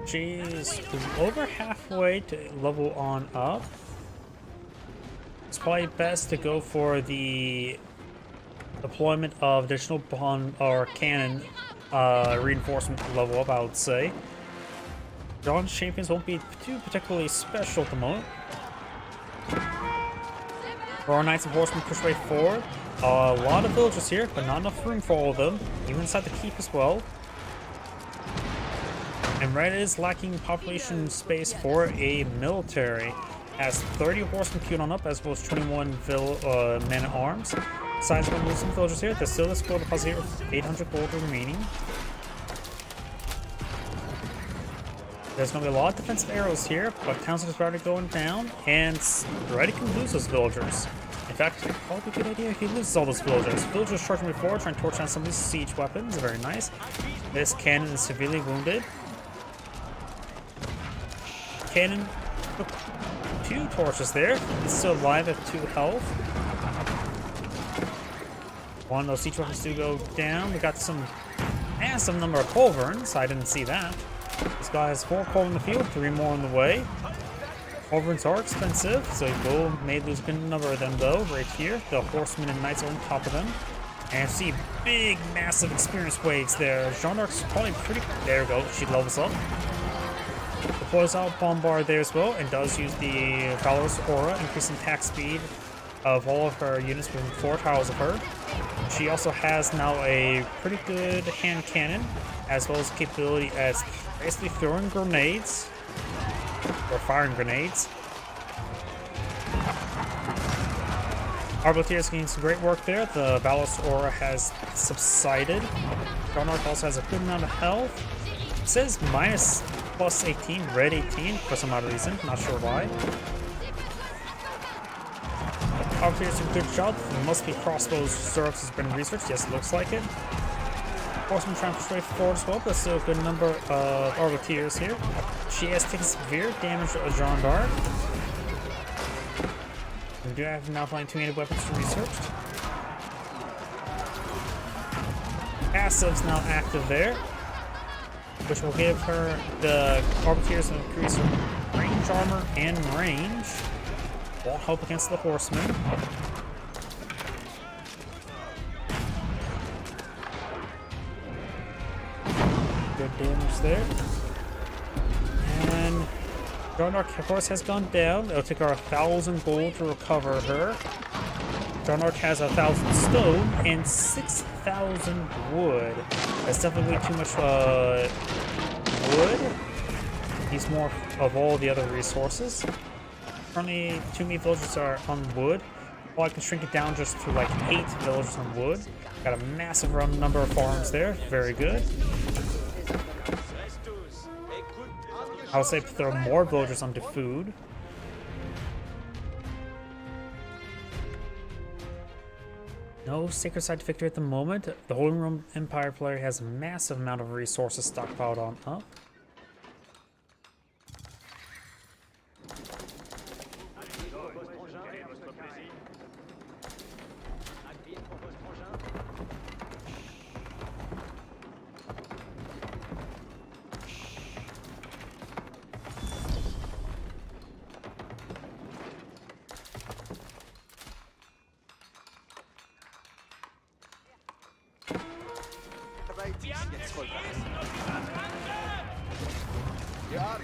She's over halfway to level on up. It's probably best to go for the deployment of additional bomb or cannon reinforcement level up, I would say. Jeanne's champions won't be too particularly special at the moment. Our Knights and Horsemen push way forward. A lot of villagers here, but not enough room for all of them, even inside the keep as well. And Red is lacking population space for a military. Has 30 horsemen queued on up, as well as 21 men at arms. Besides, we're losing villagers here. There's still a score deposit here with 800 gold remaining. There's going to be a lot of defensive arrows here, but Townsend is already going down, and Reddy can lose those villagers. In fact, it'd probably be a good idea if he loses all those villagers. Villagers charging before, trying to torch down some of these siege weapons. Very nice. This cannon is severely wounded. Cannon took 2 torches there. He's still alive at 2 health. One of those siege weapons do go down. We got some massive number of culverins. I didn't see that. This guy has 4 coal in the field, 3 more on the way. Culverins are expensive, so you may lose a good number of them though, right here. The horsemen and knights are on top of them. And see big, massive experience waves there. Jeanne d'Arc's probably pretty... There we go, she levels up. Deploys out Bombard there as well, and does use the Valorous Aura, increasing attack speed of all of her units within 4 tiles of her. She also has now a pretty good hand cannon, as well as capability as basically throwing grenades, or firing grenades. Arbaletier is getting some great work there. The Valorous Aura has subsided. Jeanne d'Arc also has a good amount of health. It says minus plus 18, red 18 for some odd reason, not sure why. Arbaletier is a good job. It must be crossbows Xerox has been researched. Yes, it looks like it. Horsemen trying to push straight forward as well, but still a good number of Arbaletiers here. She has taken severe damage to Jeanne d'Arc. We do have now flying 2 native weapons to research. Passive's now active there, which will give her the Arbaletiers an increase in range armor and range. Won't help against the horsemen. Good damage there. And Jeanne d'Arc, of course, has gone down. It'll take her 1,000 gold to recover her. Jeanne d'Arc has 1,000 stone and 6,000 wood. That's definitely way too much wood. Needs more of all the other resources. Currently, too many villagers are on wood. Well, I can shrink it down just to like 8 villagers on wood. Got a massive number of farms there. Very good. I would say throw more villagers onto food. No Sacred Side victory at the moment. The Holy Roman Empire player has a massive amount of resources stockpiled on up.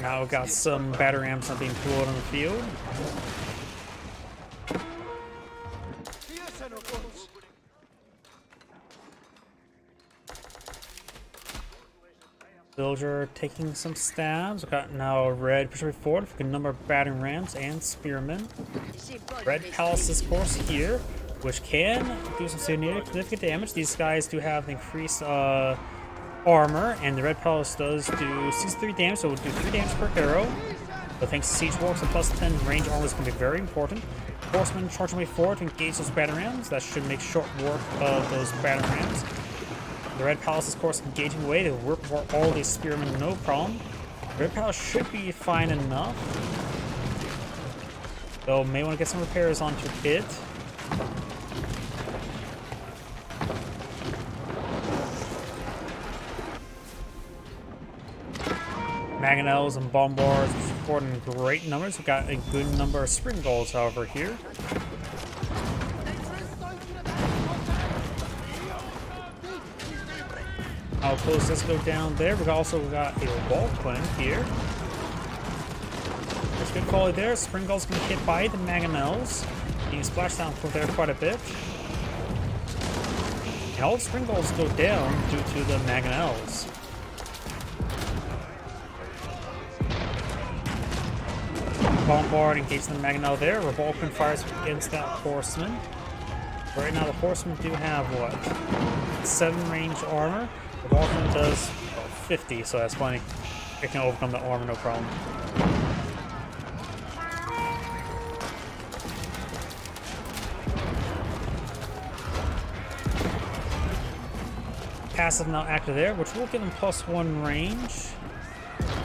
Now we've got some battery rams not being pulled on the field. Villager taking some stabs. We've got now red pushing forward with a good number of battering rams and spearmen. Red Palace, of course, here. which can do some significant damage. These guys do have increased armor, and the Red Palace does do 63 damage, so it will do 3 damage per arrow. But thanks to Siege Walks, a plus 10 range armor is going to be very important. Horsemen charging way forward to engage those battering rams. That should make short work of those battering rams. The Red Palace is, of course, engaging away to work for all these spearmen, no problem. The Red Palace should be fine enough. Though, may want to get some repairs onto it. Mangonels and Bombards reporting in great numbers. We've got a good number of Spring Gulls, however, here. How close does it go down there? We've also got a Vulcan here. There's good quality there. Spring Gulls can be hit by the Mangonels. You can splash down from there quite a bit. And all the Spring Gulls go down due to the Mangonels. Bombard engages the Mangonel there. Revolcan fires against that Horseman. Right now the Horsemen do have what? 7 range armor. Revolcan does 50, so that's plenty. It can overcome the armor, no problem. Passive now active there, which will give them +1 range.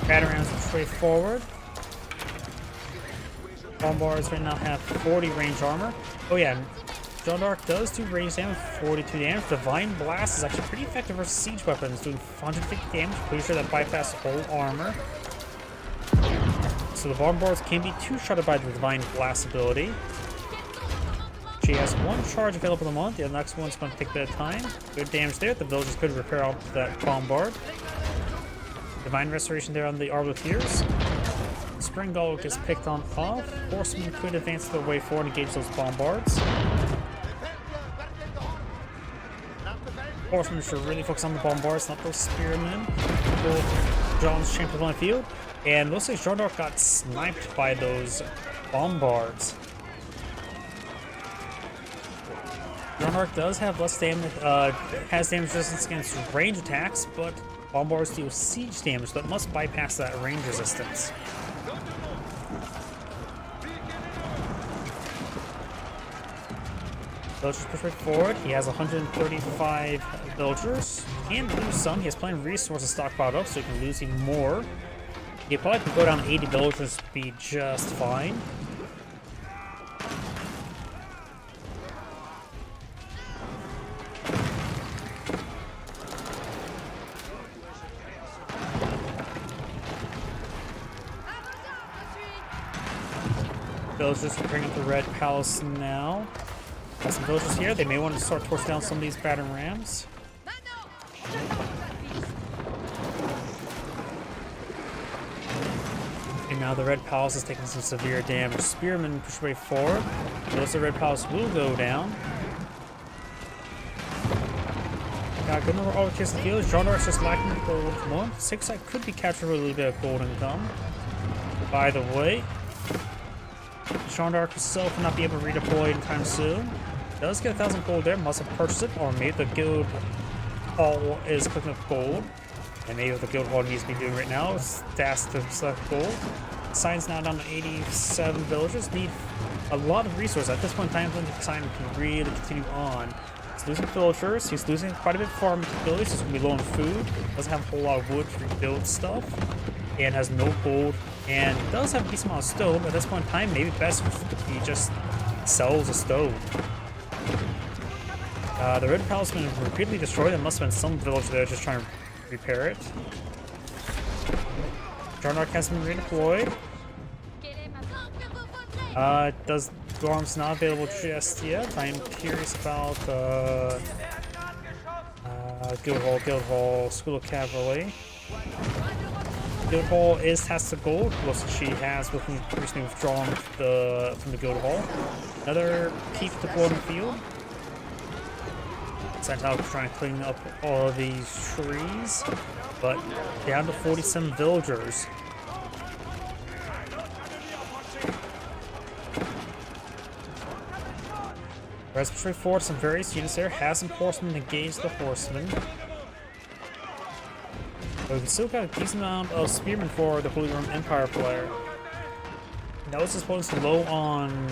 Batarams are straightforward. Bombards right now have 40 range armor. Oh yeah, Jeanne d'Arc does do range damage, 42 damage. Divine Blast is actually pretty effective versus siege weapons, doing 150 damage. Pretty sure that bypasses all armor. So the Bombards can be two-shotted by the Divine Blast ability. She has 1 charge available a month. The next one's going to take a bit of time. Good damage there. The villagers could repair out that Bombard. Divine Restoration there on the Arbaleteers. Spring Gull gets picked on off. Horsemen could advance their way forward and engage those Bombards. Horsemen should really focus on the Bombards, not those Spearmen. John's champion on the field. And looks like Jeanne d'Arc got sniped by those Bombards. Jeanne d'Arc does have less damage, has damage resistance against range attacks, but Bombards deal siege damage that must bypass that range resistance. Villagers push right forward. He has 135 villagers. Can lose some. He has plenty of resources stockpiled up, so he can lose even more. He probably can go down 80 villagers to be just fine. Villagers are bringing up the Red Palace now. Got some villagers here. They may want to start torching down some of these battering rams. And now the Red Palace is taking some severe damage. Spearmen push way forward. Those the Red Palace will go down. Got a good number of Arbaleteers in the field. Jeanne d'Arc's just lacking the gold one. 6 could be captured with a little bit of gold income. By the way, Jeanne d'Arc herself will not be able to redeploy anytime soon. Does get 1,000 gold there, must have purchased it, or maybe the guild hall is cooking up gold. And maybe what the guild hall needs to be doing right now is tasked to select gold. Sign's now down to 87 villagers, need a lot of resources. At this point in time, I think the sign can really continue on. He's losing villagers, he's losing quite a bit of farm abilities, he's going to be low on food, doesn't have a whole lot of wood to rebuild stuff, and has no gold, and does have a decent amount of stone, but at this point in time, maybe best if he just sells a stone. The Red Palace has been repeatedly destroyed. There must have been some villager there just trying to repair it. Jeanne d'Arc has been redeployed. Does Gorm's not available just yet? I am curious about Guildhall, School of Cavalry. Guildhall is tasked to gold. Looks like she has recently withdrawn from the Guildhall. Another peak deployed in the field. Sent out trying to clean up all of these trees, but down to 47 villagers. Respiratory Force, some various units there. Has some horsemen engage the horsemen. But we still got a decent amount of spearmen for the Holy Roman Empire player. Notice his opponent's low on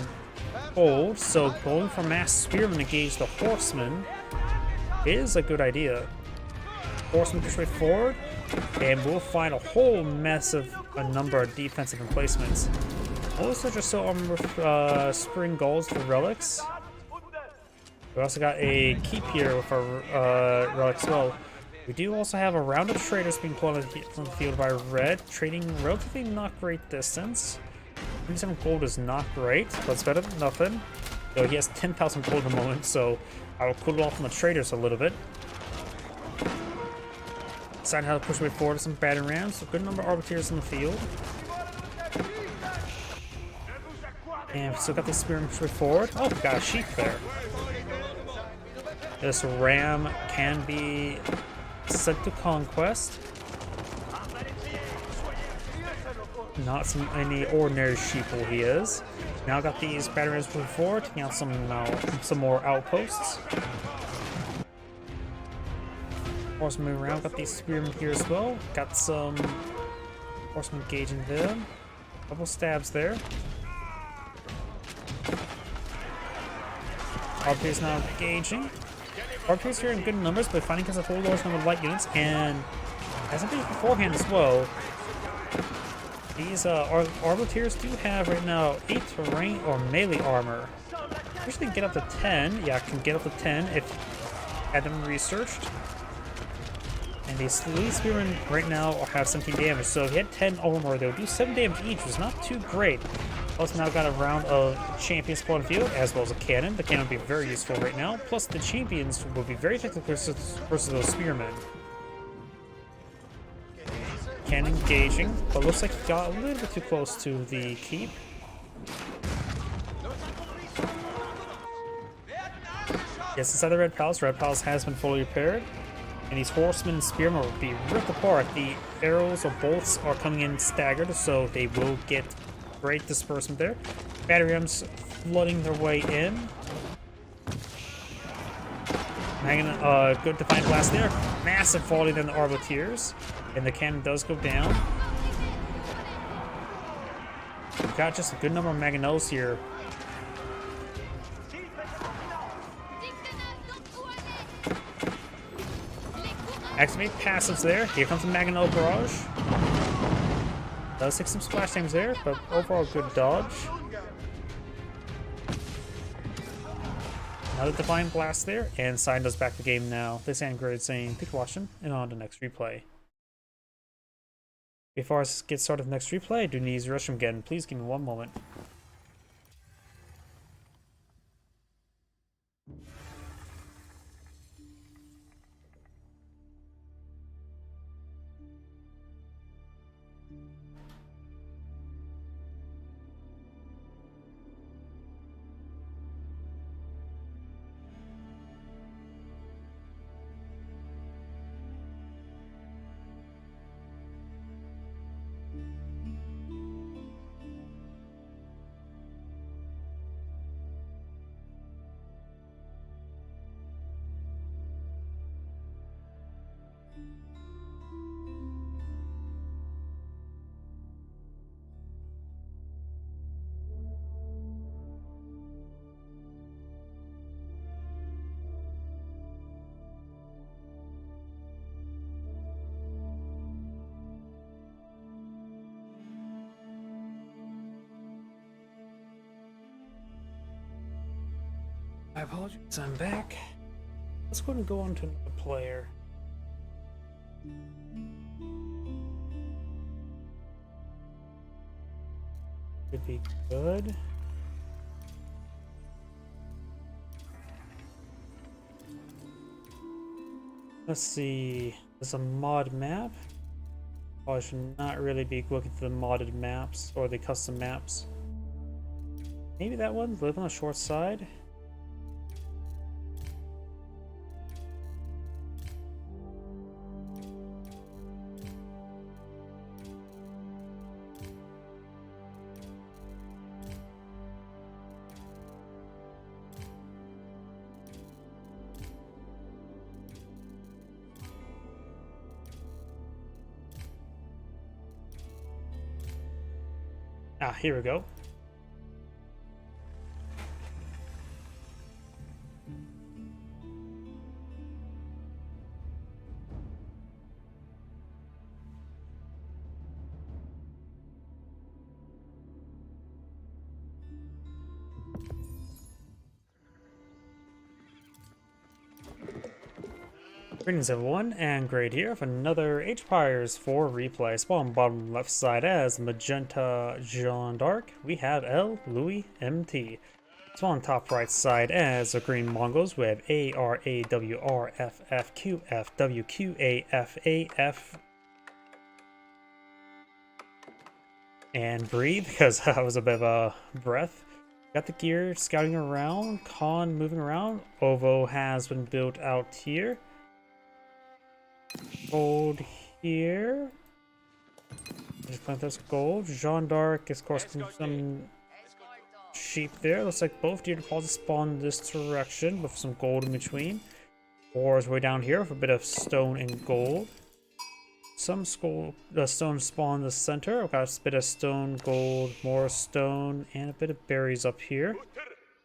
gold, so going for mass spearmen to engage the horsemen is a good idea. Horsemen push straight forward, and we'll find a whole mess of a number of defensive emplacements. Most are just so armed with spring golds for relics. We also got a keep here with our relics as well. We do also have a round of traders being pulled on the field by red, trading relatively not great distance. 27 gold is not great, but it's better than nothing. Though he has 10,000 gold at the moment, so I will cool it off on the traders a little bit. Decide how to push way forward with some battering rams. A good number of arbiters in the field. And we still got the spearmen push way forward. Oh, we got a sheep there. This ram can be sent to conquest. Not any ordinary sheeple he is. Now got these batteries moving forward, taking out some more outposts. Horsemen moving around, got these spearmen here as well. Got some horsemen engaging them. Couple stabs there. Archers now engaging. Archers here in good numbers, but fighting against a whole large number of light units, and as I did beforehand as well, these arbiters do have right now 8 terrain or melee armor. Usually can get up to 10. Yeah, can get up to 10 if had them researched. And these spearmen right now have 17 damage, so if he had 10 armor, they would do 7 damage each, which is not too great. Also now got a round of champions spawn field, as well as a cannon. The cannon would be very useful right now. Plus the champions will be very effective versus those spearmen. Cannon engaging, but looks like he got a little bit too close to the keep. Yes, inside the Red Palace has been fully repaired. And these horsemen and spearmen will be ripped apart. The arrows or bolts are coming in staggered, so they will get great disbursement there. Battery rams flooding their way in. Good Defiant Blast there. Massive falling in the Arbiteers. And the cannon does go down. We've got just a good number of Mangonels here. Activate passives there. Here comes the Mangonel Barrage. Does take some splash damage there, but overall good dodge. Another Divine Blast there, and Sign does back the game now. This end grid saying, thanks for watching, and on to the next replay. Before I get started with the next replay, I do need to use the restroom again. Please give me one moment. I apologize, I'm back. Let's go ahead and go on to another player. Could be good. Let's see. There's a mod map. Probably should not really be looking for the modded maps or the custom maps. Maybe that one, live on the short side. Ah, here we go. Greetings everyone, and Great here with another Age of Empires 4 replay. Spawn bottom left side as Magenta Jeanne d'Arc, we have L. Louis MT. Spawn top right side as the Green Mongols, we have A R A W R F F Q F W Q A F A F. And breathe, because that was a bit of a breath. Got the gear scouting around, Khan moving around, Ovo has been built out here. Gold here. Just plant this gold. Jeanne d'Arc is causing some sheep there. Looks like both deer deposits spawn this direction with some gold in between. Ore is way down here with a bit of stone and gold. Some stone spawn in the center. I've got a bit of stone, gold, more stone, and a bit of berries up here.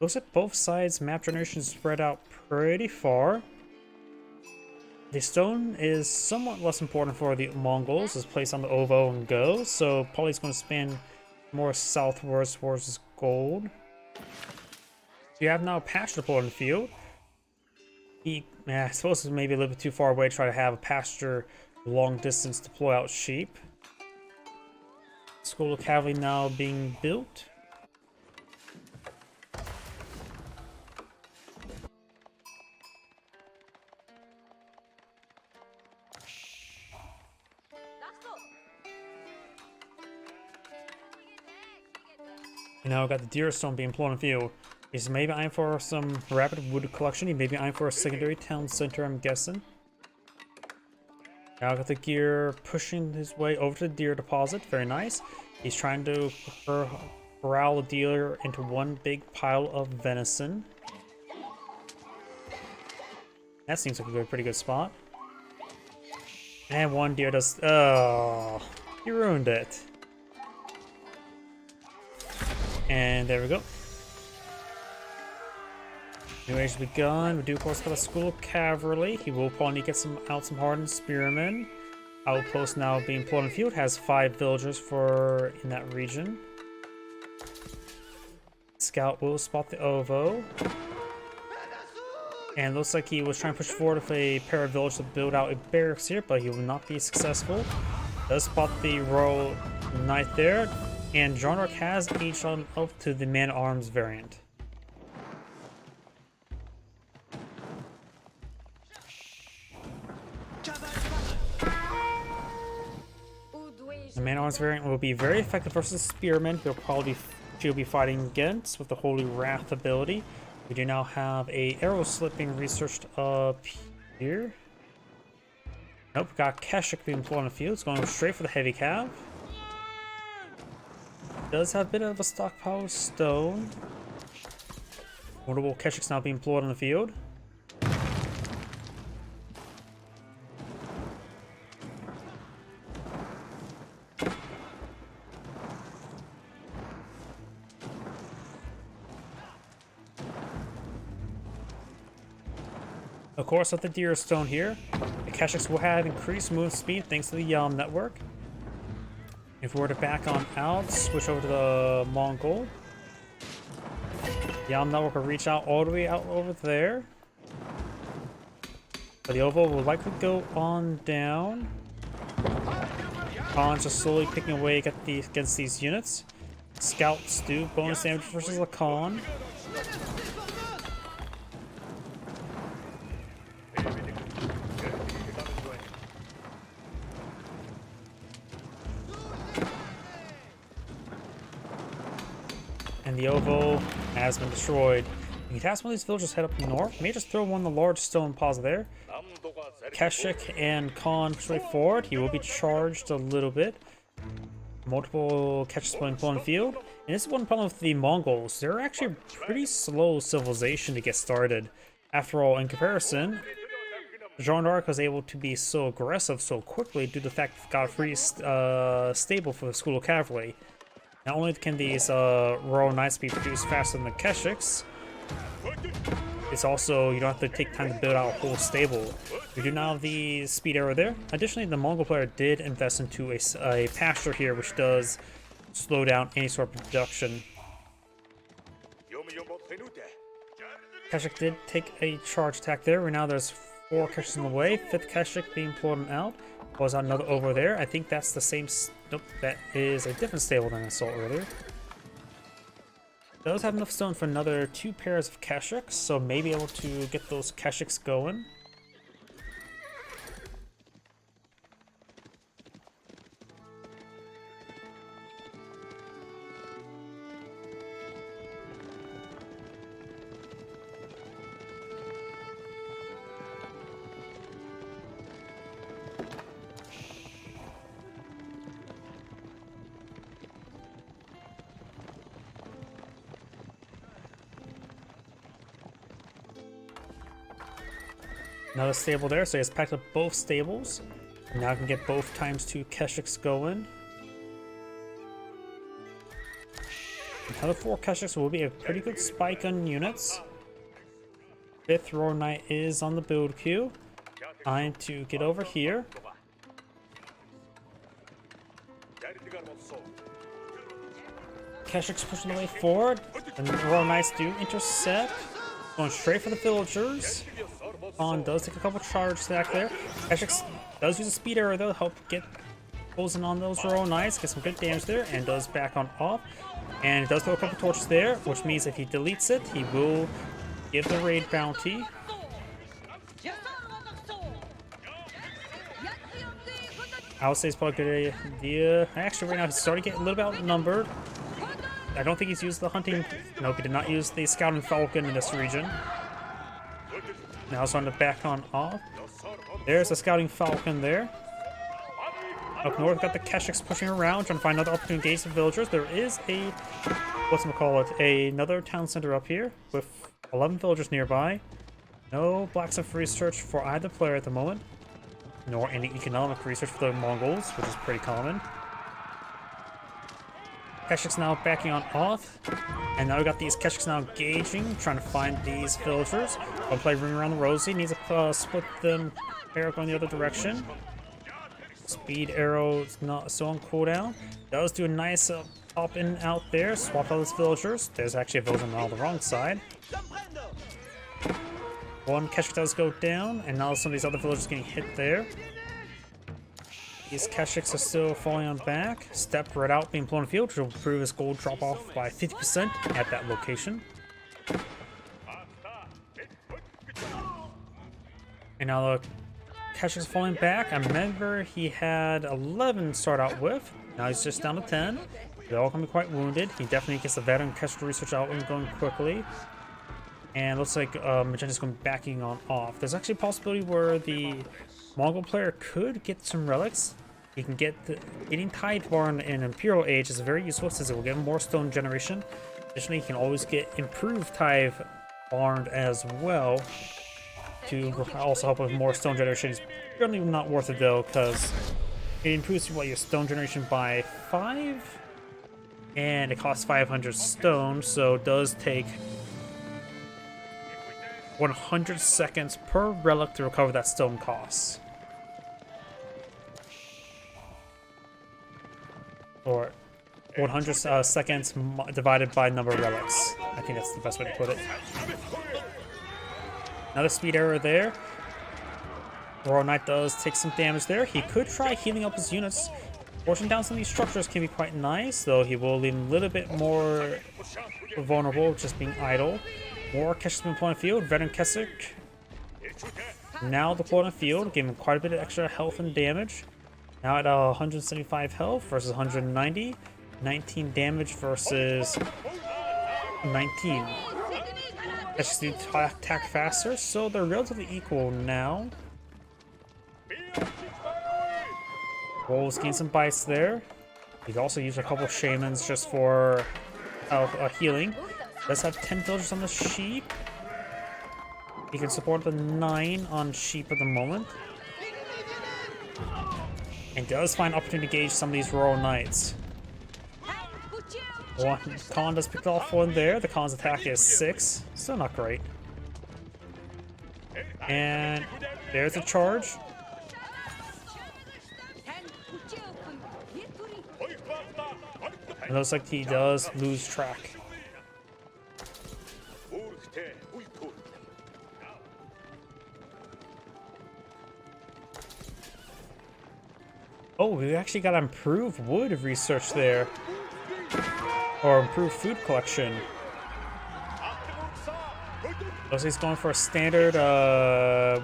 Looks like both sides map generation spread out pretty far. The stone is somewhat less important for the Mongols, is placed on the Ovo and Go, so probably going to span more southwards towards this gold. You have now a pasture deployed in the field. I suppose it's maybe a little bit too far away to try to have a pasture long distance deploy out sheep. School of Cavalry now being built. You know, got the deer stone being employed in the field. He's maybe eyeing for some rapid wood collection. He may be eyeing for a secondary town center, I'm guessing. Now got the gear pushing his way over to the deer deposit. Very nice. He's trying to corral the dealer into one big pile of venison. That seems like a pretty good spot. And one deer does... Oh, he ruined it. And there we go. New age has begun. We do, of course, have a school of cavalry. He will probably need to get some hardened spearmen. Outpost now being employed in the field has 5 villagers in that region. Scout will spot the Ovo. And looks like he was trying to push forward with a pair of villagers to build out a barracks here, but he will not be successful. Does spot the Royal Knight there. And Jeanne d'Arc has aged on up to the man-at-arms variant. The man-at-arms variant will be very effective versus spearmen. She'll be fighting against with the Holy Wrath ability. We do now have a arrow slip being researched up here. Nope, got Keshik being employed on the field. It's going straight for the heavy cav. Does have a bit of a stockpile of stone. Notable Keshik's now being employed on the field. Of course, with the deer stone here, the Keshiks will have increased movement speed thanks to the Yam network. If we were to back on out, switch over to the Mongol. Yam network will reach out all the way out over there. But the Ovo will likely go on down. Khan's just slowly picking away against these units. Scouts do bonus damage versus the Khan. And the Ovo has been destroyed. You can task one of these villagers head up north. May just throw one of the large stone piles there. Keshik and Khan straight forward. He will be charged a little bit. Multiple Keshiks playing in the field. And this is one problem with the Mongols. They're actually a pretty slow civilization to get started. After all, in comparison, Jeanne d'Arc was able to be so aggressive so quickly due to the fact that it got a free stable for the School of Cavalry. Not only can these Royal Knights be produced faster than the Keshiks, it's also, you don't have to take time to build out a whole stable. We do now have the speed arrow there. Additionally, the Mongol player did invest into a pasture here, which does slow down any sort of production. Keshik did take a charge attack there. Right now there's 4 Keshiks in the way. 5th Keshik being pulled out. Was another over there. I think that's the same. Nope, that is a different stable than I saw earlier. Does have enough stone for another 2 pairs of Keshiks, so may be able to get those Keshiks going. Another stable there, so he has packed up both stables. Now I can get both times 2 Keshiks going. Another 4 Keshiks will be a pretty good spike on units. 5th Royal Knight is on the build queue. Time to get over here. Keshiks pushing the way forward, and the Royal Knights do intercept. Going straight for the villagers. On does take a couple charges back there. Keshiks does use a speed arrow though to help get closing on those Royal Knights, get some good damage there, and does back on off. And it does throw a couple torches there, which means if he deletes it, he will give the raid bounty. I would say it's probably a good idea. Actually, right now he's starting to get a little bit outnumbered. I don't think he's used the hunting. Nope, he did not use the scouting falcon in this region. Now it's on the back on off. There's a scouting falcon there. Up north, got the Keshiks pushing around, trying to find another opportunity to engage the villagers. There is a, another town center up here with 11 villagers nearby. No blacksmith research for either player at the moment, nor any economic research for the Mongols, which is pretty common. Keshiks now backing on off, and now we got these Keshiks now engaging, trying to find these villagers. I'll play Ring Around the Rosie, needs to split them, arrow going the other direction. Speed arrow is not so on cooldown. Does do a nice pop in and out there, swap out those villagers. There's actually a villager on the wrong side. One Keshik does go down, and now some of these other villagers getting hit there. These Keshiks are still falling on back. Step right out, being blown in the field, which will improve his gold drop off by 50% at that location. And now the Keshiks falling back. I remember he had 11 to start out with. Now he's just down to 10. They're all going to be quite wounded. He definitely gets the veteran Keshik research out and going quickly. And looks like Magenta's going to be backing on off. There's actually a possibility where the Mongol player could get some relics. He can get getting Tideborn in Imperial Age is very useful since it will give him more stone generation. Additionally, he can always get improved Tideborn as well to also help with more stone generation. It's certainly not worth it though, because it improves your stone generation by 5, and it costs 500 stone, so it does take 100 seconds per relic to recover that stone cost. Or 100 seconds divided by number of relics. I think that's the best way to put it. Another speed arrow there. Royal Knight does take some damage there. He could try healing up his units. Forcing down some of these structures can be quite nice, though he will leave a little bit more vulnerable just being idle. More Keshiks been deployed in the field. Veteran Keshik now deployed in the field, giving him quite a bit of extra health and damage. Now at 175 health versus 190. 19 damage versus 19. Keshiks need to attack faster, so they're relatively equal now. Wolves gain some bites there. He's also used a couple shamans just for healing. Does have 10 villagers on the sheep. He can support the 9 on sheep at the moment. And does find opportunity to engage some of these Royal Knights. One Khan does pick off one there. The Khan's attack is 6. Still not great. And there's a charge. It looks like he does lose track. Oh, we actually got improved wood research there. Or improved food collection. Looks like he's going for a standard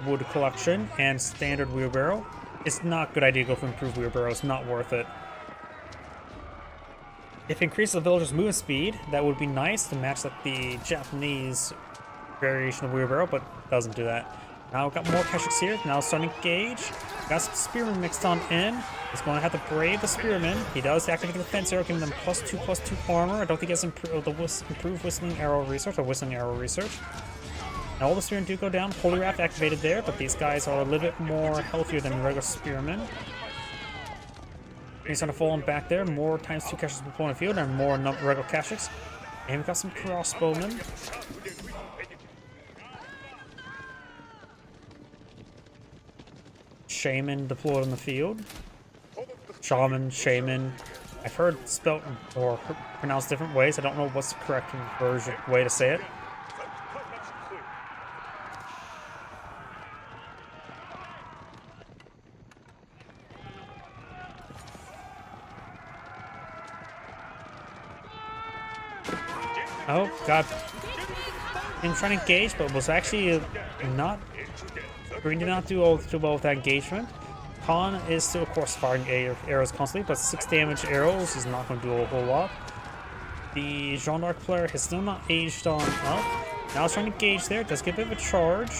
wood collection and standard wheelbarrow. It's not a good idea to go for improved wheelbarrow. It's not worth it. If it increases the villagers' movement speed, that would be nice to match like the Japanese variation of wheelbarrow, but it doesn't do that. Now we've got more Keshiks here. Now starting to engage. Got some spearmen mixed on in. He's going to have to brave the spearmen. He does activate the defense arrow, giving them +2/+2 armor. I don't think he has improved whistling arrow research or whistling arrow research. Now all the spearmen do go down. Holy Raft activated there, but these guys are a little bit more healthier than regular spearmen. He's going to fall on back there. More ×2 Keshiks per point of field and more regular Keshiks. And we've got some crossbowmen. Shaman deployed on the field. Shaman, shaman. I've heard spelled or pronounced different ways. I don't know what's the correct way to say it. Oh, God. I'm trying to engage, but was actually not. Green did not do too well with that engagement. Khan is still, of course, firing arrows constantly, but 6 damage arrows is not going to do a whole lot. The Jeanne d'Arc player has still not aged on up. Now it's trying to engage there. Does get a bit of a charge.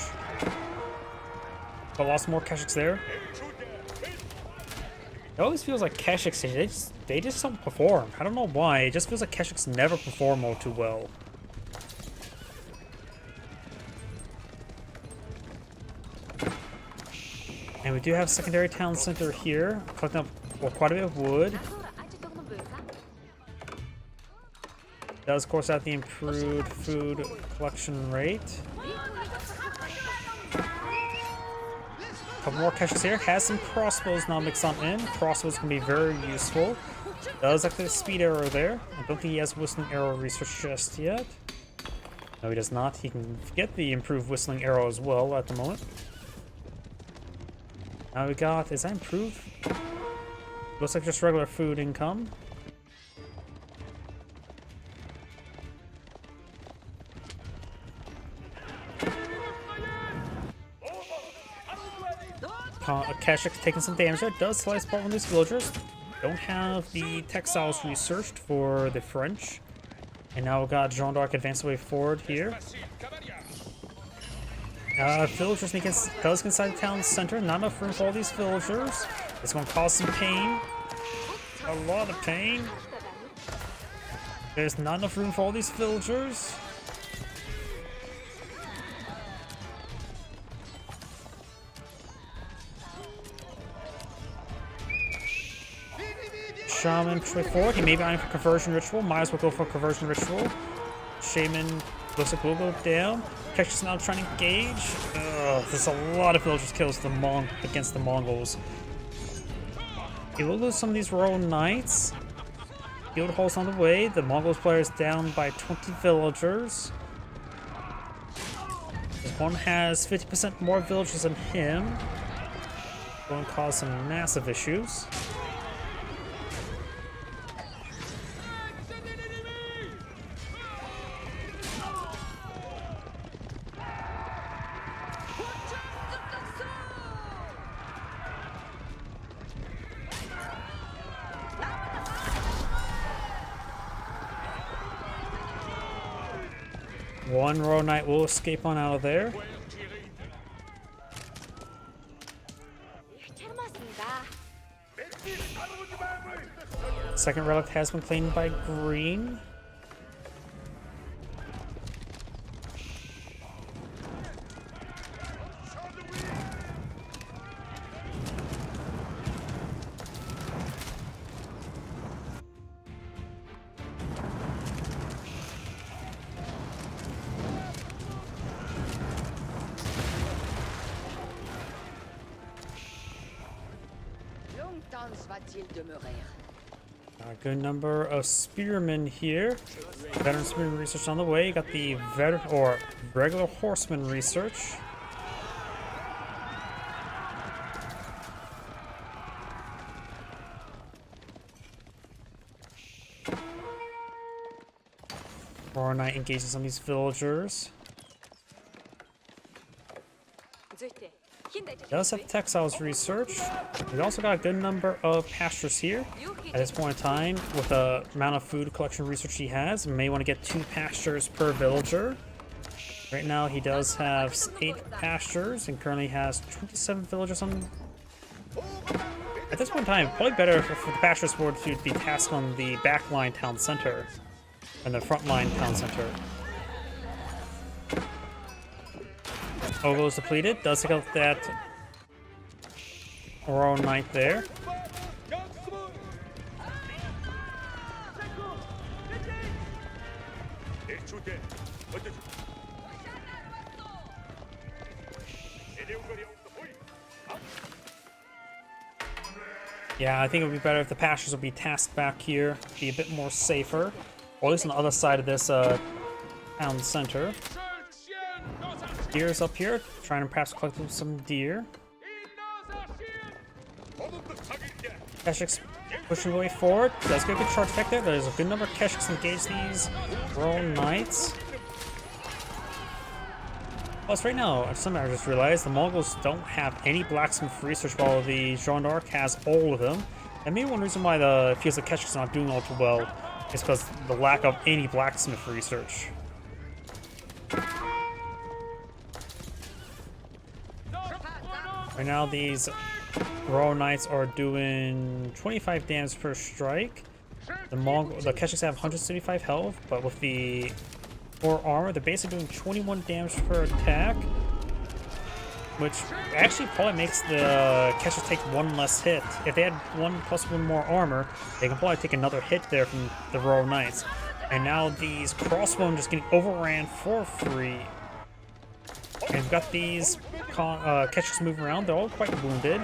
But lost more Keshiks there. It always feels like Keshiks, they just don't perform. I don't know why. It just feels like Keshiks never perform all too well. And we do have a secondary town center here, collecting up quite a bit of wood. Does, of course, have the improved food collection rate. A couple more Keshiks here. Has some crossbows now mixed on in. Crossbows can be very useful. Does activate a speed arrow there. I don't think he has whistling arrow research just yet. No, he does not. He can get the improved whistling arrow as well at the moment. Now we got, is that improved? Looks like just regular food income. Keshik's taking some damage there. Does slice part one of these villagers. Don't have the textiles researched for the French. And now we've got Jeanne d'Arc advance the way forward here. Villagers does inside the town center. Not enough room for all these villagers. It's going to cause some pain. A lot of pain. There's not enough room for all these villagers. Shaman forward. He may be eyeing for conversion ritual. Might as well go for conversion ritual. Shaman looks like we'll go down. Keshiks now trying to engage. There's a lot of villagers kills against the Mongols. He will lose some of these royal knights. Guild Hall's on the way. The Mongols player is down by 20 villagers. This one has 50% more villagers than him. Going to cause some massive issues. One royal knight will escape on out of there. Second relic has been claimed by green. silence va-t-il demeurer? A good number of spearmen here. Veteran spearman research on the way. You got the regular horseman research. Royal Knight engages some of these villagers. He does have textiles research. We've also got a good number of pastures here. At this point in time, with the amount of food collection research he has, may want to get 2 pastures per villager. Right now he does have 8 pastures and currently has 27 villagers on. At this point in time, probably better for the pastures board to be tasked on the backline town center and the frontline town center. Ogo's depleted. Does take out that Royal Knight there. Yeah, I think it would be better if the pastures would be tasked back here, be a bit more safer. Or at least on the other side of this town center. Deer's up here, trying to perhaps collect some deer. Keshik's pushing way forward. Does get a good charge effect there. There's a good number of Keshiks engage these Royal Knights. Plus, right now, something I just realized, the Mongols don't have any blacksmith research while the Jeanne d'Arc has all of them. And maybe one reason why it feels like Keshiks are not doing all too well is because the lack of any blacksmith research. Right now, these Royal Knights are doing 25 damage per strike. The Keshiks have 175 health, but with the 4 armor, they're basically doing 21 damage per attack, which actually probably makes the Keshiks take 1 less hit. If they had 1+1 more armor, they can probably take another hit there from the Royal Knights. And now these crossbowmen just getting overran for free. And we've got these Keshiks moving around. They're all quite wounded.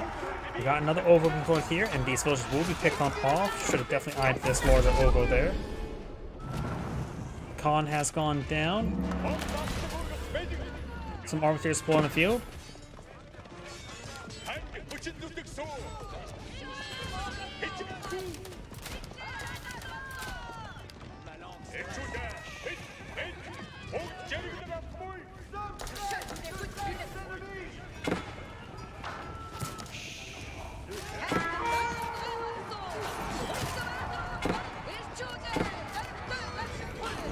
We got another Ovo going here, and these villagers will be picked on off. Should have definitely eyed this larger Ovo there. Khan has gone down. Some arbitrary spoil in the field.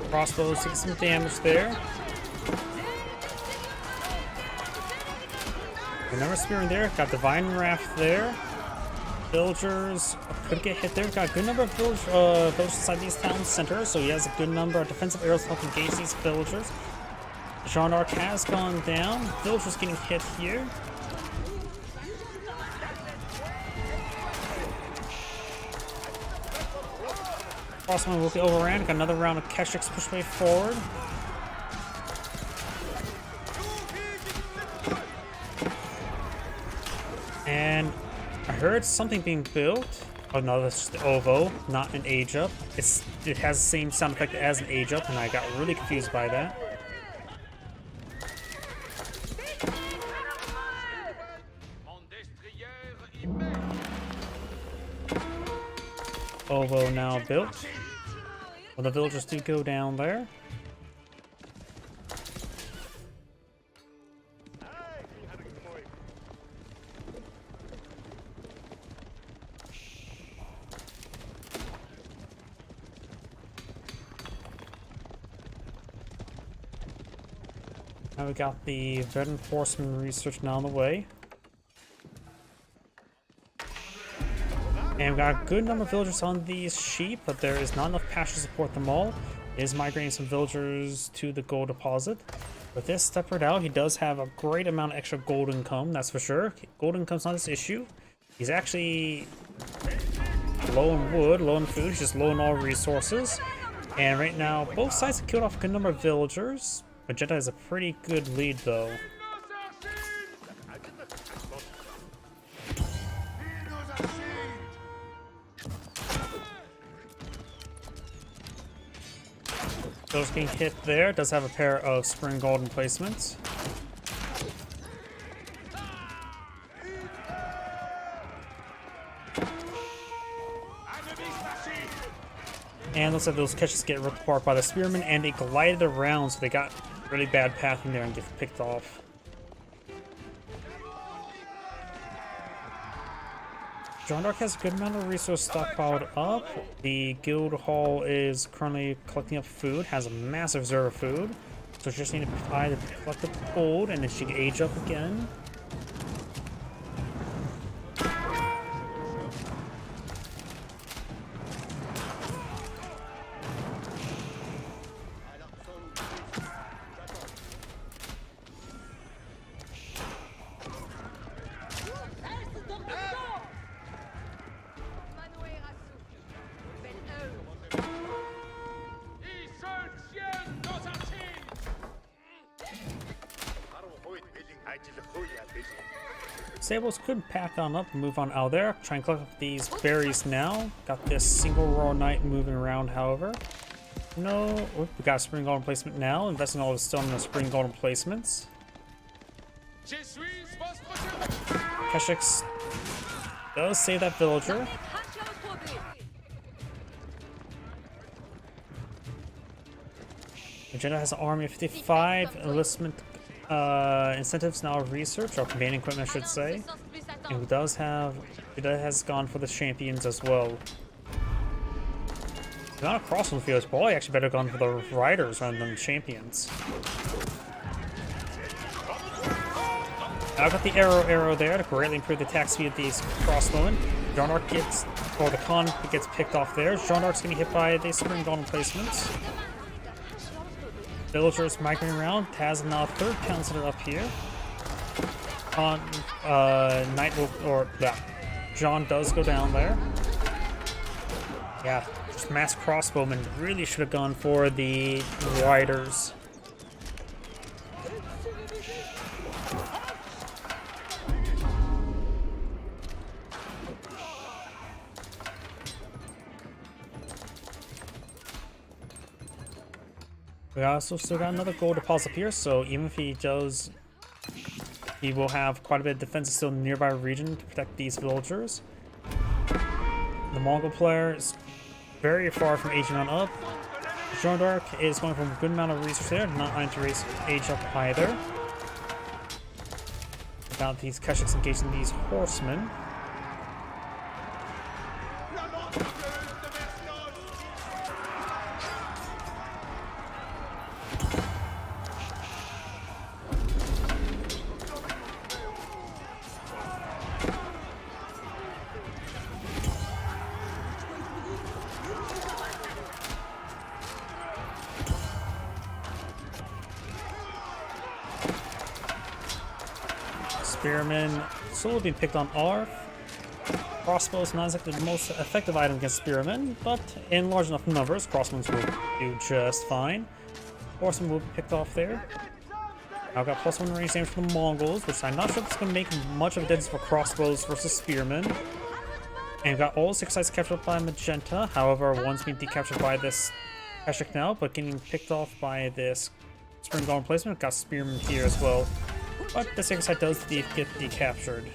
Crossbows taking some damage there. Another spear in there. Got Divine Wrath there. Villagers could get hit there. Got a good number of villagers inside these town centers, so he has a good number of defensive arrows to help engage these villagers. Jeanne d'Arc has gone down. Villagers getting hit here. Crossman will be overran. Got another round of Keshiks push way forward. And I heard something being built. Oh no, that's just the Ovo, not an age up. It has the same sound effect as an age up, and I got really confused by that. Ovo now built. Well, the villagers do go down there. Now we got the veteran horseman research now on the way. And we got a good number of villagers on these sheep, but there is not enough pasture to support them all. He is migrating some villagers to the gold deposit. With this separate out, he does have a great amount of extra gold income, that's for sure. Gold income's not his issue. He's actually low in wood, low in food, he's just low in all resources. And right now, both sides have killed off a good number of villagers. Magenta has a pretty good lead though. Those being hit there. Does have a pair of spring golden placements. And looks like those catches get ripped apart by the spearmen, and they glided around, so they got really bad pathing there and get picked off. Jeanne d'Arc has a good amount of resources stockpiled up. The guild hall is currently collecting up food, has a massive reserve of food. So just need to collect the gold, and then she can age up again. Sables could pack on up and move on out there. Try and collect up these berries now. Got this single Royal Knight moving around, however. No, we got a spring golden placement now. Investing all of his stone in the spring golden placements. Keshix does save that villager. Magenta has an army of 55 enlistment incentives now research, or command equipment I should say. And who does have, it has gone for the champions as well. Not a crossbow field, it's probably actually better gone for the riders rather than the champions. I've got the arrow there to greatly improve the attack speed of these crossbowmen. Jeanne d'Arc gets, or the con gets picked off there. Jeanne d'Arc's gonna be hit by the spring golden placements. Villagers migrating around. Taz now third counselor up here. On Knight will, or yeah, Jeanne does go down there. Yeah, just mass crossbowmen really should have gone for the riders. We also still got another gold deposit here, so even if he does, he will have quite a bit of defense still in the nearby region to protect these villagers. The Mongol player is very far from aging on up. Jeanne d'Arc is going for a good amount of resource there, not going to age up either. Without these Keshiks engaging these horsemen. Spearmen slowly being picked on Arf. Crossbows not exactly the most effective item against spearmen, but in large enough numbers, crossbows will do just fine. Horsemen will be picked off there. I've got +1 range damage from the Mongols, which I'm not sure if it's going to make much of a difference for crossbows versus spearmen. And we've got all 6 sides captured by Magenta, however, one's being decaptured by this Keshik now, but getting picked off by this spring golden placement. We've got spearmen here as well. But the second side does get decaptured.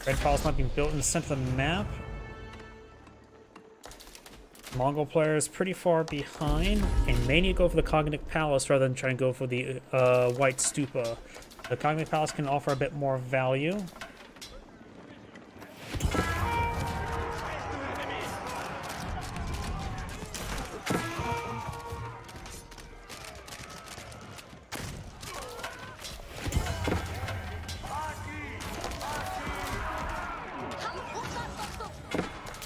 Red piles not being built in the center of the map. Mongol player is pretty far behind and may need to go for the Cognitive Palace rather than trying to go for the White Stupa. The Cognitive Palace can offer a bit more value.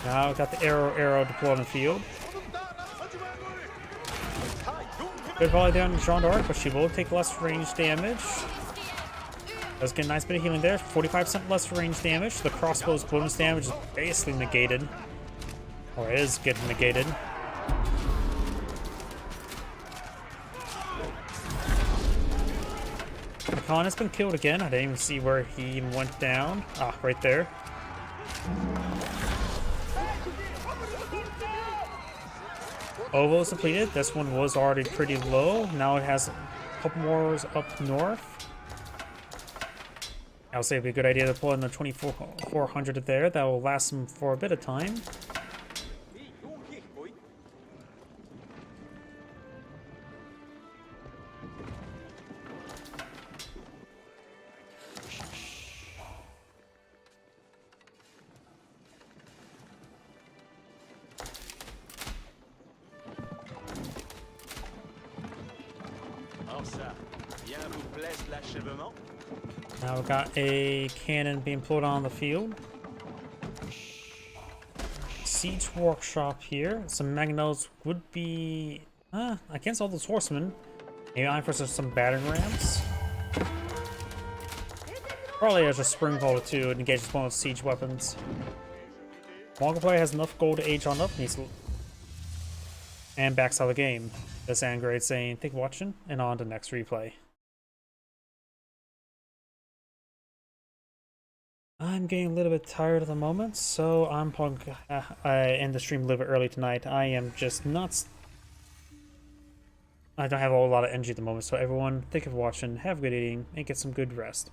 Now we've got the arrow deployed on the field. Good volley there on Jeanne d'Arc, but she will take less range damage. Does get a nice bit of healing there. 45% less range damage. The crossbow's bonus damage is basically negated. Or is getting negated. The Khan has been killed again. I didn't even see where he even went down. Ah, right there. Ovo's depleted. This one was already pretty low. Now it has a couple more up north. I would say it'd be a good idea to pull in the 2400 there. That will last them for a bit of time. Now we've got a cannon being put on the field. Siege workshop here. Some Magnos would be against all those horsemen. Maybe I'm for some battering rams. Probably as a spring volley to engage this one with siege weapons. Mongol player has enough gold to age on up and backs out of the game. That's Angrade saying, "Thank you for watching," and on to the next replay. I'm getting a little bit tired at the moment, so I'm probably end the stream a little bit early tonight. I am just nuts. I don't have a whole lot of energy at the moment, so everyone, thank you for watching, have a good eating, and get some good rest.